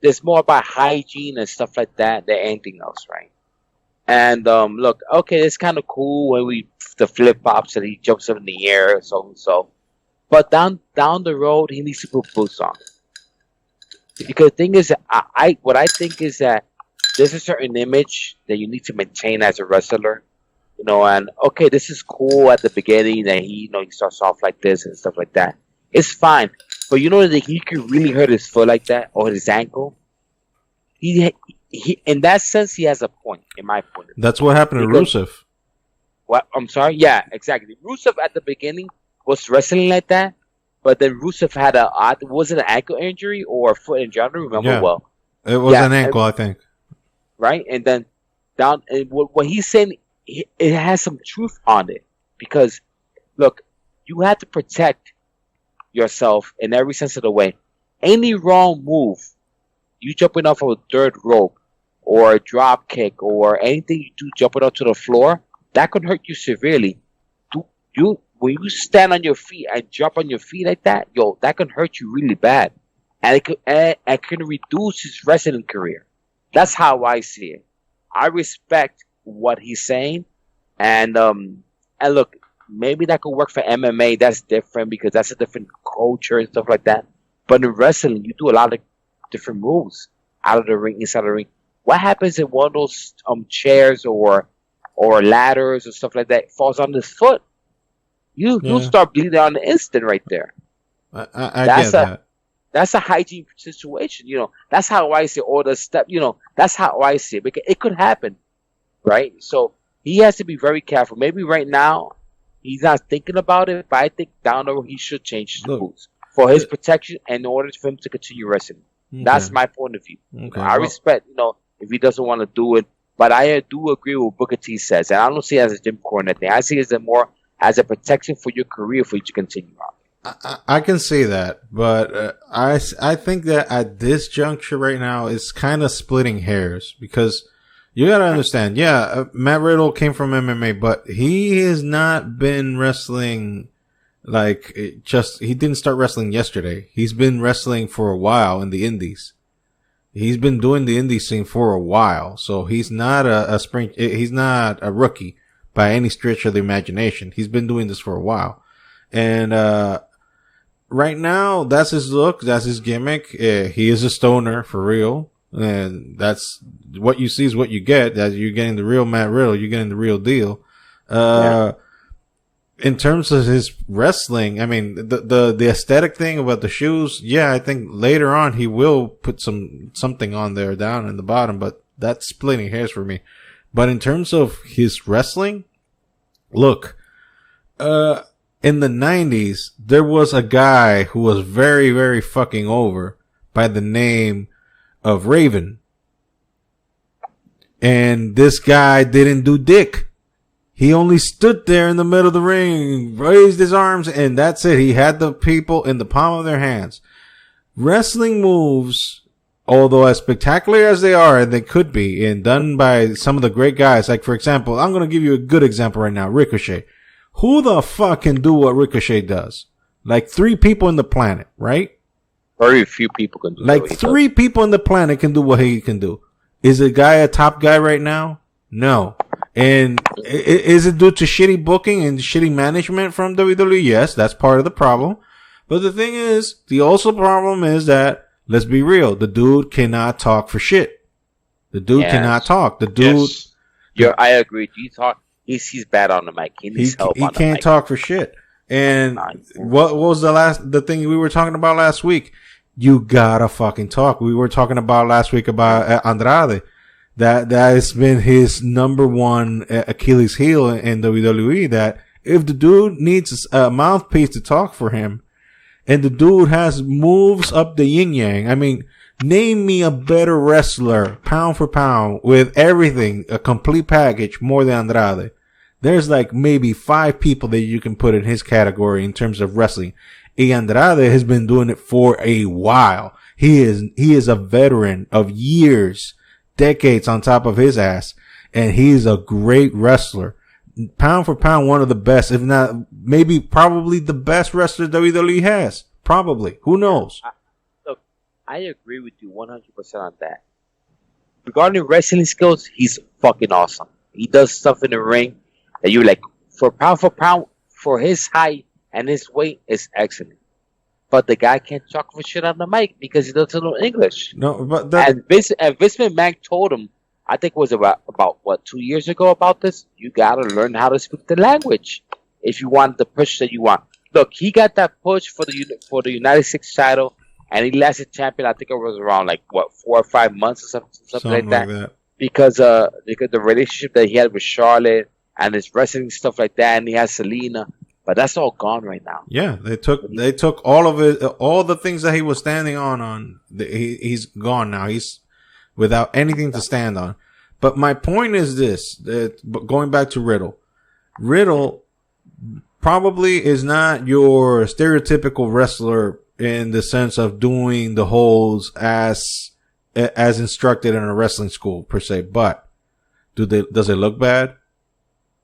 there's more about hygiene and stuff like that than anything else, right? And look, okay, it's kind of cool when the flip flops and he jumps up in the air, so and so. But down the road, he needs to put boots on. Because the thing is, what I think is that there's a certain image that you need to maintain as a wrestler, And okay, this is cool at the beginning that he starts off like this and stuff like that. It's fine, but that he could really hurt his foot like that or his ankle. He in that sense, he has a point, in my point of view. That's what happened to Rusev. What? I'm sorry? Yeah, exactly. Rusev at the beginning was wrestling like that, but then Rusev had was it an ankle injury or a foot injury? I don't remember well. It was an ankle, I think. Right? And then and what he's saying, it has some truth on it. Because, look, you have to protect yourself in every sense of the way. Any wrong move, you jumping off of a third rope, or a drop kick, or anything you do jumping onto the floor, that could hurt you severely. When you stand on your feet and jump on your feet like that, that can hurt you really bad, and it can reduce his wrestling career. That's how I see it. I respect what he's saying, and look, maybe that could work for MMA. That's different because that's a different culture and stuff like that. But in wrestling, you do a lot of different moves out of the ring, inside the ring. What happens if one of those chairs or ladders or stuff like that falls on his foot? You'll start bleeding on the instant right there. I get that. That's a hygiene situation. That's how I see it. Or the step. That's how I see it. Because it could happen, right? So he has to be very careful. Maybe right now he's not thinking about it, but I think down the road he should change his boots for his protection and in order for him to continue wrestling. Okay. That's my point of view. Okay. I respect, if he doesn't want to do it, but I do agree with what Booker T says, and I don't see it as a Jim Cornette thing. I see it as a protection for your career for you to continue on. I can see that, but I think that at this juncture right now, it's kind of splitting hairs because you got to understand. Yeah, Matt Riddle came from MMA, but he has not been wrestling he didn't start wrestling yesterday. He's been wrestling for a while in the indies. He's been doing the indie scene for a while, so he's not he's not a rookie by any stretch of the imagination. He's been doing this for a while. And right now, that's his look, that's his gimmick. He is a stoner for real. And that's what you see is what you get. That you're getting the real Matt Riddle, you're getting the real deal. In terms of his wrestling, I mean, the aesthetic thing about the shoes, yeah, I think later on he will put something on there down in the bottom, but that's splitting hairs for me. But in terms of his wrestling, look, in the 90s, there was a guy who was very, very fucking over by the name of Raven. And this guy didn't do dick. He only stood there in the middle of the ring, raised his arms, and that's it. He had the people in the palm of their hands. Wrestling moves, although as spectacular as they are, and they could be, and done by some of the great guys, like for example, I'm going to give you a good example right now, Ricochet. Who the fuck can do what Ricochet does? Like 3 people on the planet, right? Very few people can do like 3 people on the planet can do what he can do. Is the guy a top guy right now? No. And is it due to shitty booking and shitty management from WWE? Yes, that's part of the problem. But the thing is, the also problem is that, let's be real, the dude cannot talk for shit. The dude cannot talk. The dude... Yes. I agree. He's bad on the mic. He needs help on the mic. He can't talk for shit. And what was the thing we were talking about last week? You gotta fucking talk. We were talking about last week about Andrade. That has been his number one Achilles heel in WWE, that if the dude needs a mouthpiece to talk for him, and the dude has moves up the yin yang, I mean, name me a better wrestler, pound for pound, with everything, a complete package, more than Andrade. There's like maybe 5 people that you can put in his category in terms of wrestling. Andrade has been doing it for a while. He is a veteran of years, decades on top of his ass, and he's a great wrestler. pound for pound, one of the best, if not maybe probably the best wrestler WWE has. Probably. Who knows? Look, I agree with you 100% on that. Regarding wrestling skills, he's fucking awesome. He does stuff in the ring that you're like, for pound, for his height and his weight, is excellent. But the guy can't talk for shit on the mic because he doesn't know English. No, but that, And Vince McMahon told him, I think it was about what, 2 years ago about this. You gotta learn how to speak the language if you want the push that you want. Look, he got that push for the United States title, and he lasted champion. I think it was around like what, 4 or 5 months or something like that. Because the relationship that he had with Charlotte and his wrestling stuff like that, and he has Selena. But that's all gone right now. Yeah, they took all of it, all the things that he was standing on. He's gone now. He's without anything to stand on. But my point is this: going back to Riddle probably is not your stereotypical wrestler in the sense of doing the holds as instructed in a wrestling school per se. But does it look bad?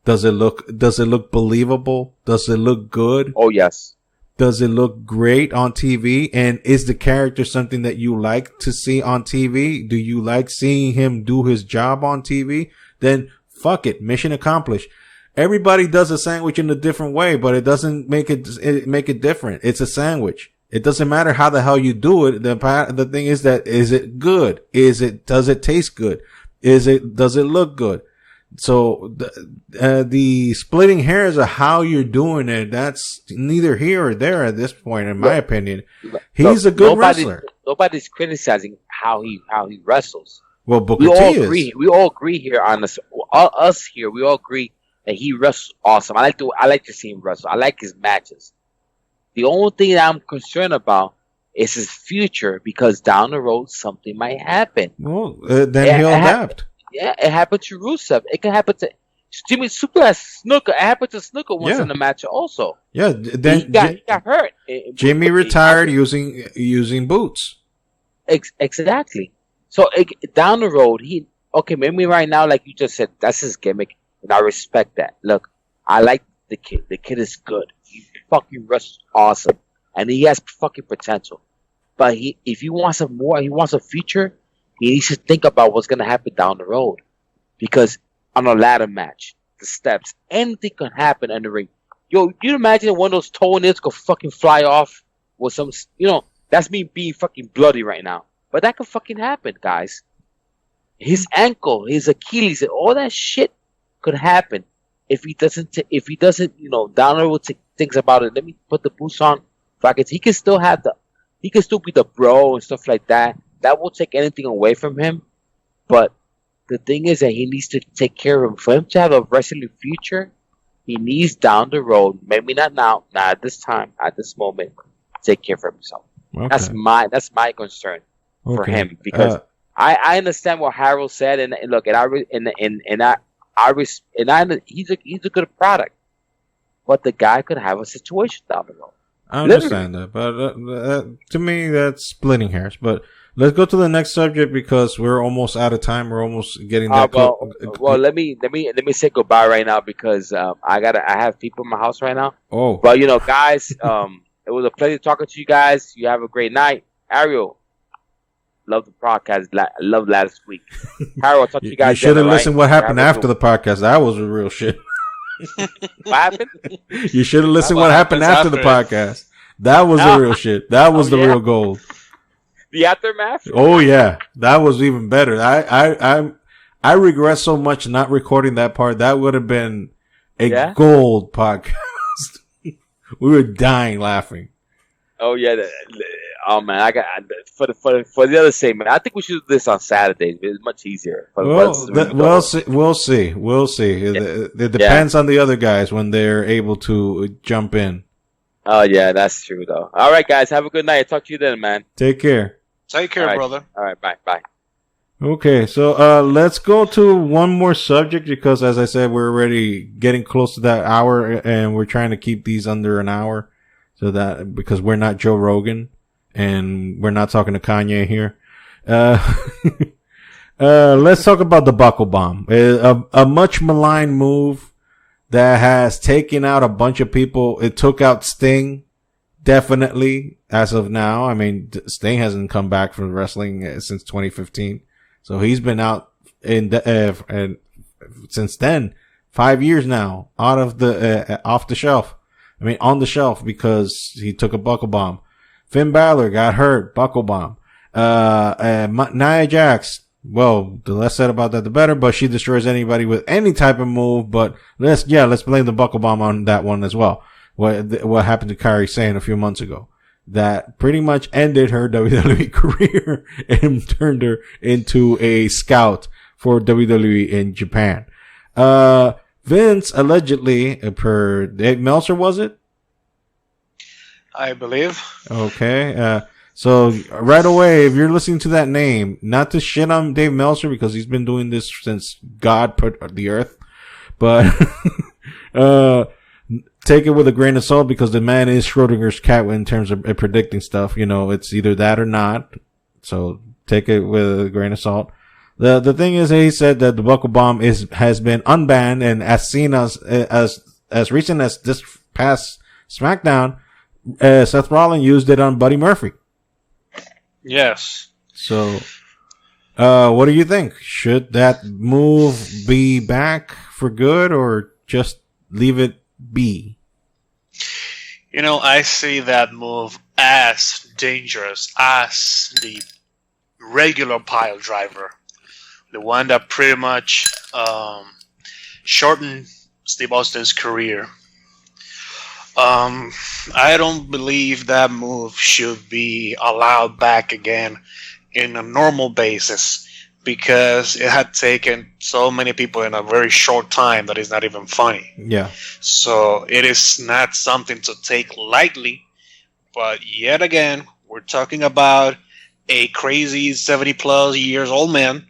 Does it look believable? Does it look good? Oh, yes. Does it look great on TV? And is the character something that you like to see on TV? Do you like seeing him do his job on TV? Then fuck it. Mission accomplished. Everybody does a sandwich in a different way, but it doesn't make it different. It's a sandwich. It doesn't matter how the hell you do it. The thing is that, is it good? Does it taste good? Does it look good? So the splitting hairs of how you're doing it, that's neither here or there at this point, in my opinion. He's a good wrestler. Nobody's criticizing how he wrestles. Well, Booker T is. We all agree here on this. Us here, we all agree that he wrestles awesome. I like to see him wrestle. I like his matches. The only thing that I'm concerned about is his future, because down the road something might happen. Well, then he'll adapt. Yeah, it happened to Rusev. It can happen to Jimmy Super Snuka. It happened to Snuka once in the match also. Yeah, then he got hurt. Jimmy retired using boots. Exactly. So down the road, maybe right now, like you just said, that's his gimmick, and I respect that. Look, I like the kid. The kid is good. He fucking wrestles awesome, and he has fucking potential. But if he wants some more, he wants a future. He needs to think about what's going to happen down the road. Because on a ladder match, the steps, anything can happen in the ring. Yo, you imagine one of those toenails could fucking fly off with some, that's me being fucking bloody right now. But that could fucking happen, guys. His ankle, his Achilles, all that shit could happen if he doesn't, down the road thinks about it. Let me put the boots on. He can still be the bro and stuff like that. That won't take anything away from him. But the thing is that he needs to take care of him. For him to have a wrestling future, he needs down the road, maybe not now, not at this time, at this moment, take care of himself. Okay. That's my concern for him. Because I understand what Harold said, and look, he's a good product. But the guy could have a situation down the road. I understand that, but to me, that's splitting hairs. But let's go to the next subject because we're almost out of time. We're almost getting that. Well, let me say goodbye right now because I have people in my house right now. Oh, but guys, it was a pleasure talking to you guys. You have a great night, Ariel. Love the podcast. Love last week. Harold, I'll talk to you guys. You should have listened. What happened after the podcast? That was the real shit. What happened? You should have listened. What happened after the podcast? That was the real shit. That was the real gold. The aftermath? Oh yeah, that was even better. I regret so much not recording that part. That would have been a gold podcast. We were dying laughing. Oh yeah. Oh man, I got for the other sake, man. I think we should do this on Saturdays. It's much easier. We'll see. It depends on the other guys when they're able to jump in. Oh yeah, that's true though. All right, guys, have a good night. Talk to you then, man. Take care. Take care, brother. All right, bye. Okay, so let's go to one more subject because, as I said, we're already getting close to that hour, and we're trying to keep these under an hour, so that because we're not Joe Rogan. And we're not talking to Kanye here. Let's talk about the buckle bomb. A much maligned move that has taken out a bunch of people. It took out Sting, definitely, as of now. I mean, Sting hasn't come back from wrestling since 2015. So he's been out and since then, 5 years now, out of the, off the shelf. I mean, on the shelf because he took a buckle bomb. Finn Balor got hurt, buckle bomb. Nia Jax, well, the less said about that, the better, but she destroys anybody with any type of move, but let's blame the buckle bomb on that one as well. What happened to Kairi Sane a few months ago. That pretty much ended her WWE career and turned her into a scout for WWE in Japan. Vince allegedly, per Dave Meltzer, was it? I believe. Okay. So right away, if you're listening to that name, not to shit on Dave Meltzer because he's been doing this since God put the earth, but take it with a grain of salt because the man is Schrodinger's cat in terms of predicting stuff. You know, it's either that or not. So take it with a grain of salt. The thing is, he said that the buckle bomb has been unbanned, and as seen as recent as this past SmackDown, Seth Rollins used it on Buddy Murphy. Yes. So, what do you think? Should that move be back for good or just leave it be? You know, I see that move as dangerous as the regular pile driver. The one that pretty much shortened Steve Austin's career. I don't believe that move should be allowed back again in a normal basis because it had taken so many people in a very short time that it's not even funny. Yeah. So it is not something to take lightly, but yet again, we're talking about a crazy 70 plus years old man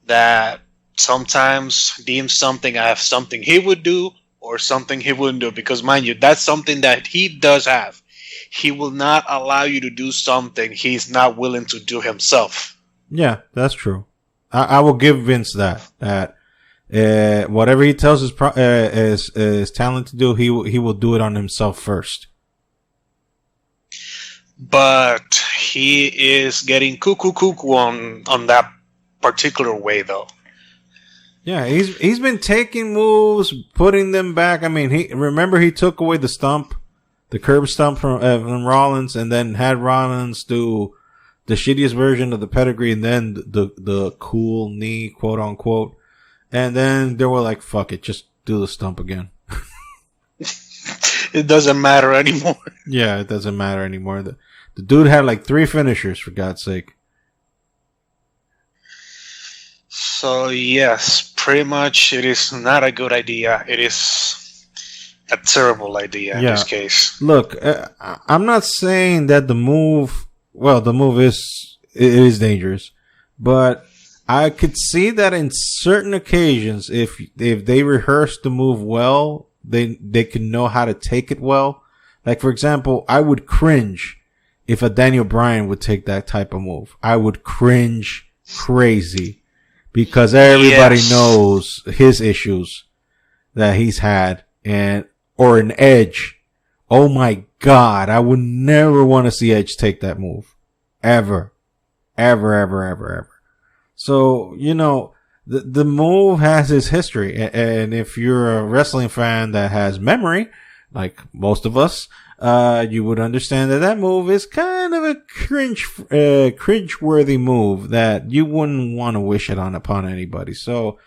that sometimes deems something as something he would do or something he wouldn't do, because mind you, that's something that he does have. He will not allow you to do something he's not willing to do himself. Yeah, that's true. I will give Vince that whatever he tells his talent to do, he will do it on himself first. But he is getting cuckoo on that particular way, though. Yeah, he's been taking moves, putting them back. I mean, he took away the curb stump from Rollins, and then had Rollins do the shittiest version of the pedigree, and then the cool knee, quote unquote. And then they were like, "Fuck it, just do the stump again." It doesn't matter anymore. Yeah, it doesn't matter anymore. The dude had like 3 finishers, for God's sake. So yes, pretty much it is not a good idea. It is a terrible idea in this case. Look, I'm not saying that the move is dangerous, but I could see that in certain occasions, if they rehearse the move well, they can know how to take it well. Like, for example, I would cringe if a Daniel Bryan would take that type of move. I would cringe crazy. Because everybody knows his issues that he's had, or an Edge. Oh my God, I would never want to see Edge take that move. Ever. Ever. So, you know, the move has its history. And if you're a wrestling fan that has memory, like most of us, you would understand that move is kind of a cringe-worthy move that you wouldn't want to wish it upon anybody. So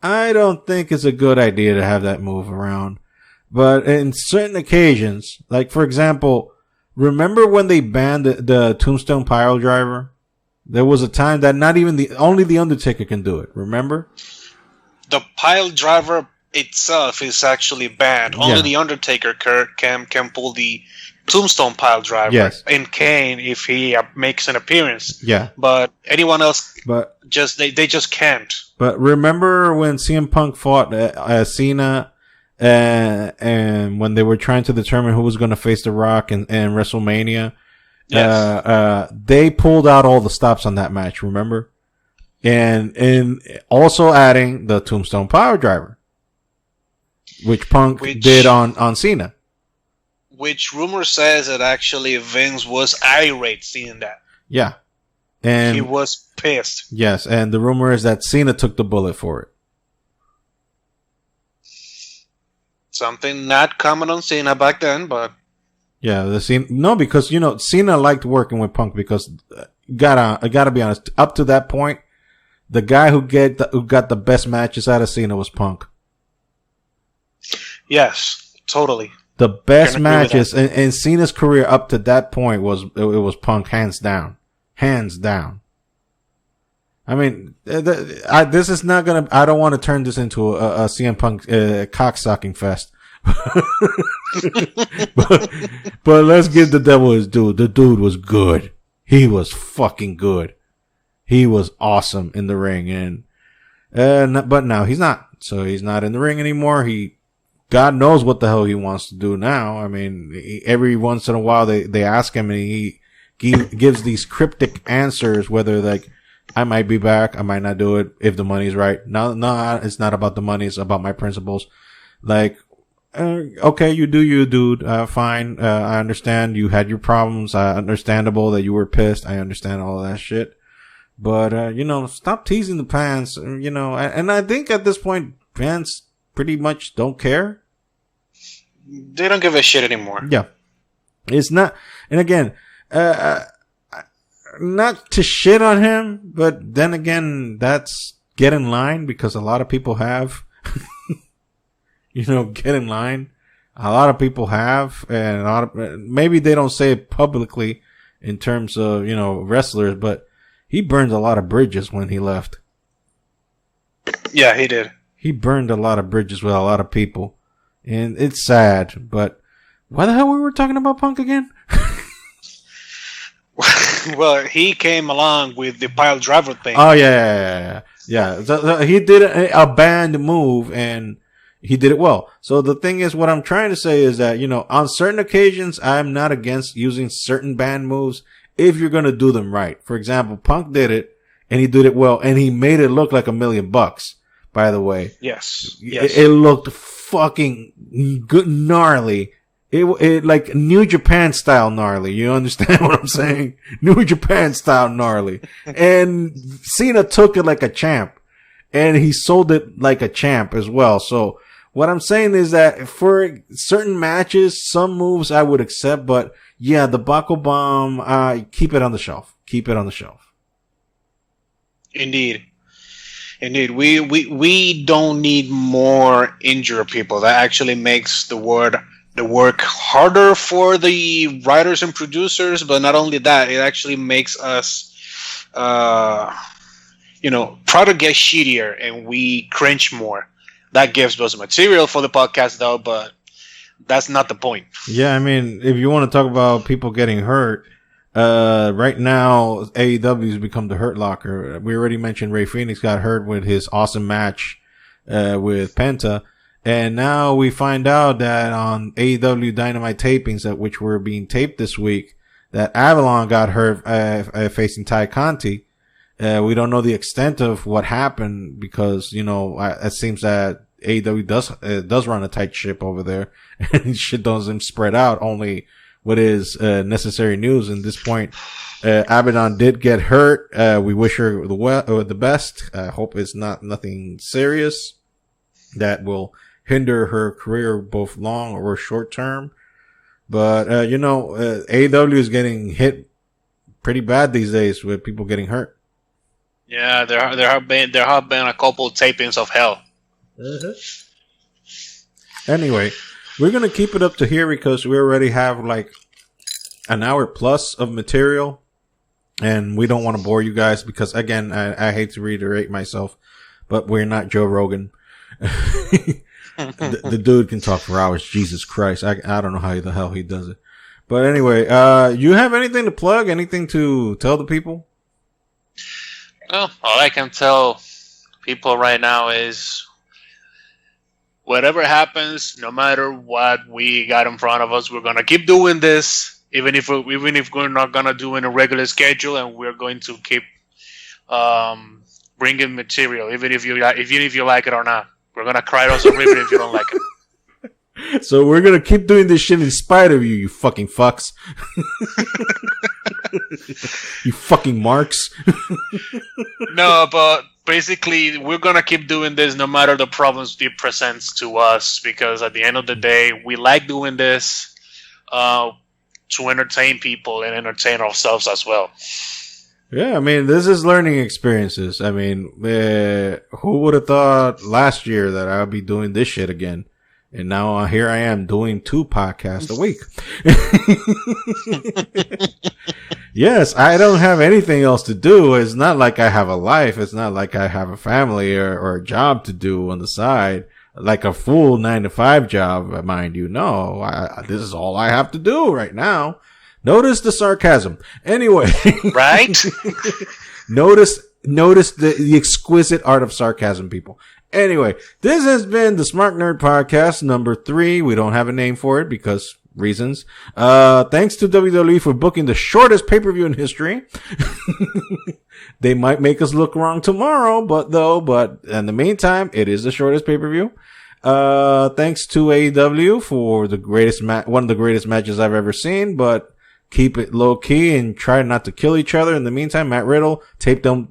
I don't think it's a good idea to have that move around. But in certain occasions, like for example, remember when they banned the Tombstone Pile Driver? There was a time that not even only the Undertaker can do it. Remember? The pile driver itself is actually banned. Yeah. Only the Undertaker can pull the Tombstone Pile Driver. Yes. And Kane if he makes an appearance. Yeah. But anyone else, but they just can't. But remember when CM Punk fought Cena, and when they were trying to determine who was going to face The Rock in WrestleMania, Yes. They pulled out all the stops on that match. Remember, and also adding the Tombstone Power Driver. which Punk did on Cena. Which rumor says that actually Vince was irate seeing that. Yeah. And he was pissed. Yes, and the rumor is that Cena took the bullet for it. Something not common on Cena back then, but yeah, because Cena liked working with Punk because I gotta be honest, up to that point, the guy who got the best matches out of Cena was Punk. Yes, totally. The best matches in Cena's career up to that point was Punk, hands down. Hands down. I mean, this is not gonna. I don't want to turn this into a CM Punk cocksucking fest. but let's give the devil his due. The dude was good. He was fucking good. He was awesome in the ring, but now he's not. So he's not in the ring anymore. God knows what the hell he wants to do now. I mean, every once in a while they ask him, and he gives these cryptic answers, whether like, I might be back, I might not do it if the money's right. No, it's not about the money, it's about my principles. Like, okay, you do you, dude. Fine. I understand you had your problems. Understandable that you were pissed. I understand all of that shit. But, stop teasing the pants, and I think at this point, fans pretty much don't care. They don't give a shit anymore. Yeah. It's not, and again, not to shit on him, but then again, that's get in line because a lot of people have, get in line. A lot of people have, and maybe they don't say it publicly in terms of, wrestlers, but he burned a lot of bridges when he left. Yeah, he did. He burned a lot of bridges with a lot of people. And it's sad, but why the hell we were talking about Punk again? Well, he came along with the pile driver thing. Oh, yeah. So he did a banned move, and he did it well. So the thing is, what I'm trying to say is that, on certain occasions, I'm not against using certain banned moves if you're going to do them right. For example, Punk did it, and he did it well, and he made it look like $1 million, by the way. Yes. It looked fucking good, gnarly. It like New Japan style gnarly. You understand what I'm saying? New Japan style gnarly. And Cena took it like a champ, and he sold it like a champ as well. So what I'm saying is that for certain matches, some moves I would accept, but yeah, the Bako Bomb, keep it on the shelf. Keep it on the shelf. Indeed. We don't need more injured people. That actually makes the work harder for the writers and producers. But not only that, it actually makes us, product get shittier, and we cringe more. That gives us material for the podcast, though. But that's not the point. Yeah, I mean, if you want to talk about people getting hurt. Right now, AEW has become the Hurt Locker. We already mentioned Rey Fenix got hurt with his awesome match, with Penta. And now we find out that on AEW Dynamite tapings, which were being taped this week, that Avalon got hurt, facing Ty Conti. We don't know the extent of what happened because, it seems that AEW does run a tight ship over there, and shit doesn't spread out, only what is necessary news. In this point, Abaddon did get hurt. We wish her the best. I hope it's nothing serious that will hinder her career both long or short term. But AEW is getting hit pretty bad these days with people getting hurt. Yeah, there have been a couple tapings of hell. Anyway, we're going to keep it up to here because we already have like an hour plus of material, and we don't want to bore you guys because, again, I hate to reiterate myself, but we're not Joe Rogan. the dude can talk for hours. Jesus Christ. I don't know how the hell he does it. But anyway, you have anything to plug? Anything to tell the people? Well, all I can tell people right now is whatever happens, no matter what we got in front of us, we're gonna keep doing this, even if we're not gonna do in a regular schedule, and we're going to keep bringing material, even if you like it or not. We're gonna cry us a river if you don't like it. So we're gonna keep doing this shit in spite of you, you fucking fucks. You fucking marks. No, but basically, we're gonna keep doing this no matter the problems it presents to us, because at the end of the day, we like doing this to entertain people and entertain ourselves as well. Yeah, I mean, this is learning experiences. I mean, who would have thought last year that I would be doing this shit again? And now here I am doing 2 podcasts a week. Yes, I don't have anything else to do. It's not like I have a life. It's not like I have a family or a job to do on the side, like a full 9-to-5 job, mind you. No, this is all I have to do right now. Notice the sarcasm. Anyway. Right? Notice the exquisite art of sarcasm, people. Anyway, this has been the Smart Nerd Podcast number 3. We don't have a name for it because reasons. Thanks to WWE for booking the shortest pay-per-view in history. They might make us look wrong tomorrow, but in the meantime, it is the shortest pay-per-view. Thanks to AEW for the greatest one of the greatest matches I've ever seen, but keep it low key and try not to kill each other. In the meantime, Matt Riddle taped them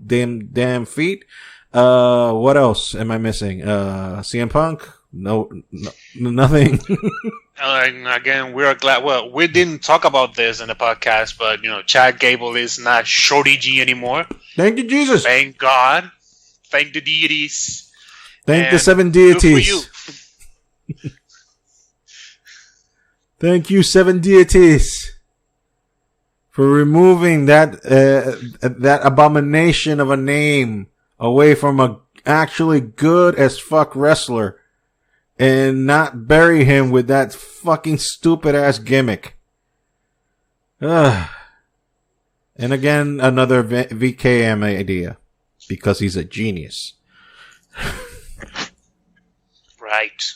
damn feet. What else am I missing? CM Punk? No, nothing. Again, we're glad. Well, we didn't talk about this in the podcast, but Chad Gable is not Shorty G anymore. Thank you, Jesus. Thank God. Thank the deities. Thank the 7 deities. Thank you, 7 deities, for removing that abomination of a name away from a actually good as fuck wrestler and not bury him with that fucking stupid ass gimmick. And again, another VKM idea because he's a genius. Right.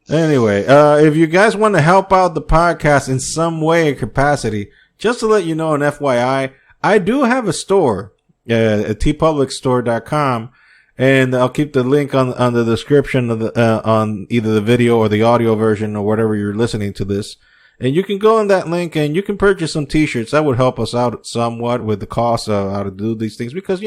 Anyway, if you guys want to help out the podcast in some way or capacity, just to let you know, an FYI, I do have a store, at tpublicstore.com, and I'll keep the link on the description of on either the video or the audio version or whatever you're listening to this. And you can go on that link and you can purchase some t-shirts. That would help us out somewhat with the cost of how to do these things, because,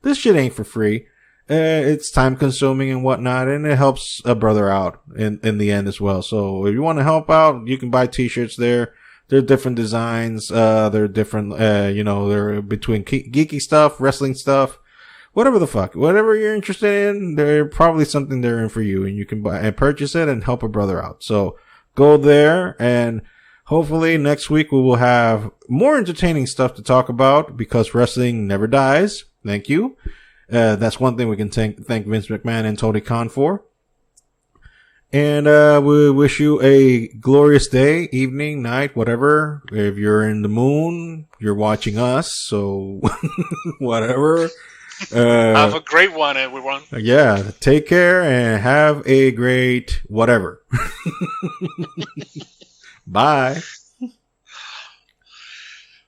this shit ain't for free. It's time consuming and whatnot, and it helps a brother out in the end as well. So if you want to help out, you can buy t-shirts there. They're different designs. They're different, they're between geeky stuff, wrestling stuff, whatever the fuck, whatever you're interested in, they're probably something there in for you, and you can buy and purchase it and help a brother out. So go there, and hopefully next week we will have more entertaining stuff to talk about, because wrestling never dies. Thank you. That's one thing we can thank Vince McMahon and Tony Khan for. And we wish you a glorious day, evening, night, whatever. If you're in the moon, you're watching us, so whatever. Have a great one, everyone. Yeah, take care and have a great whatever. Bye.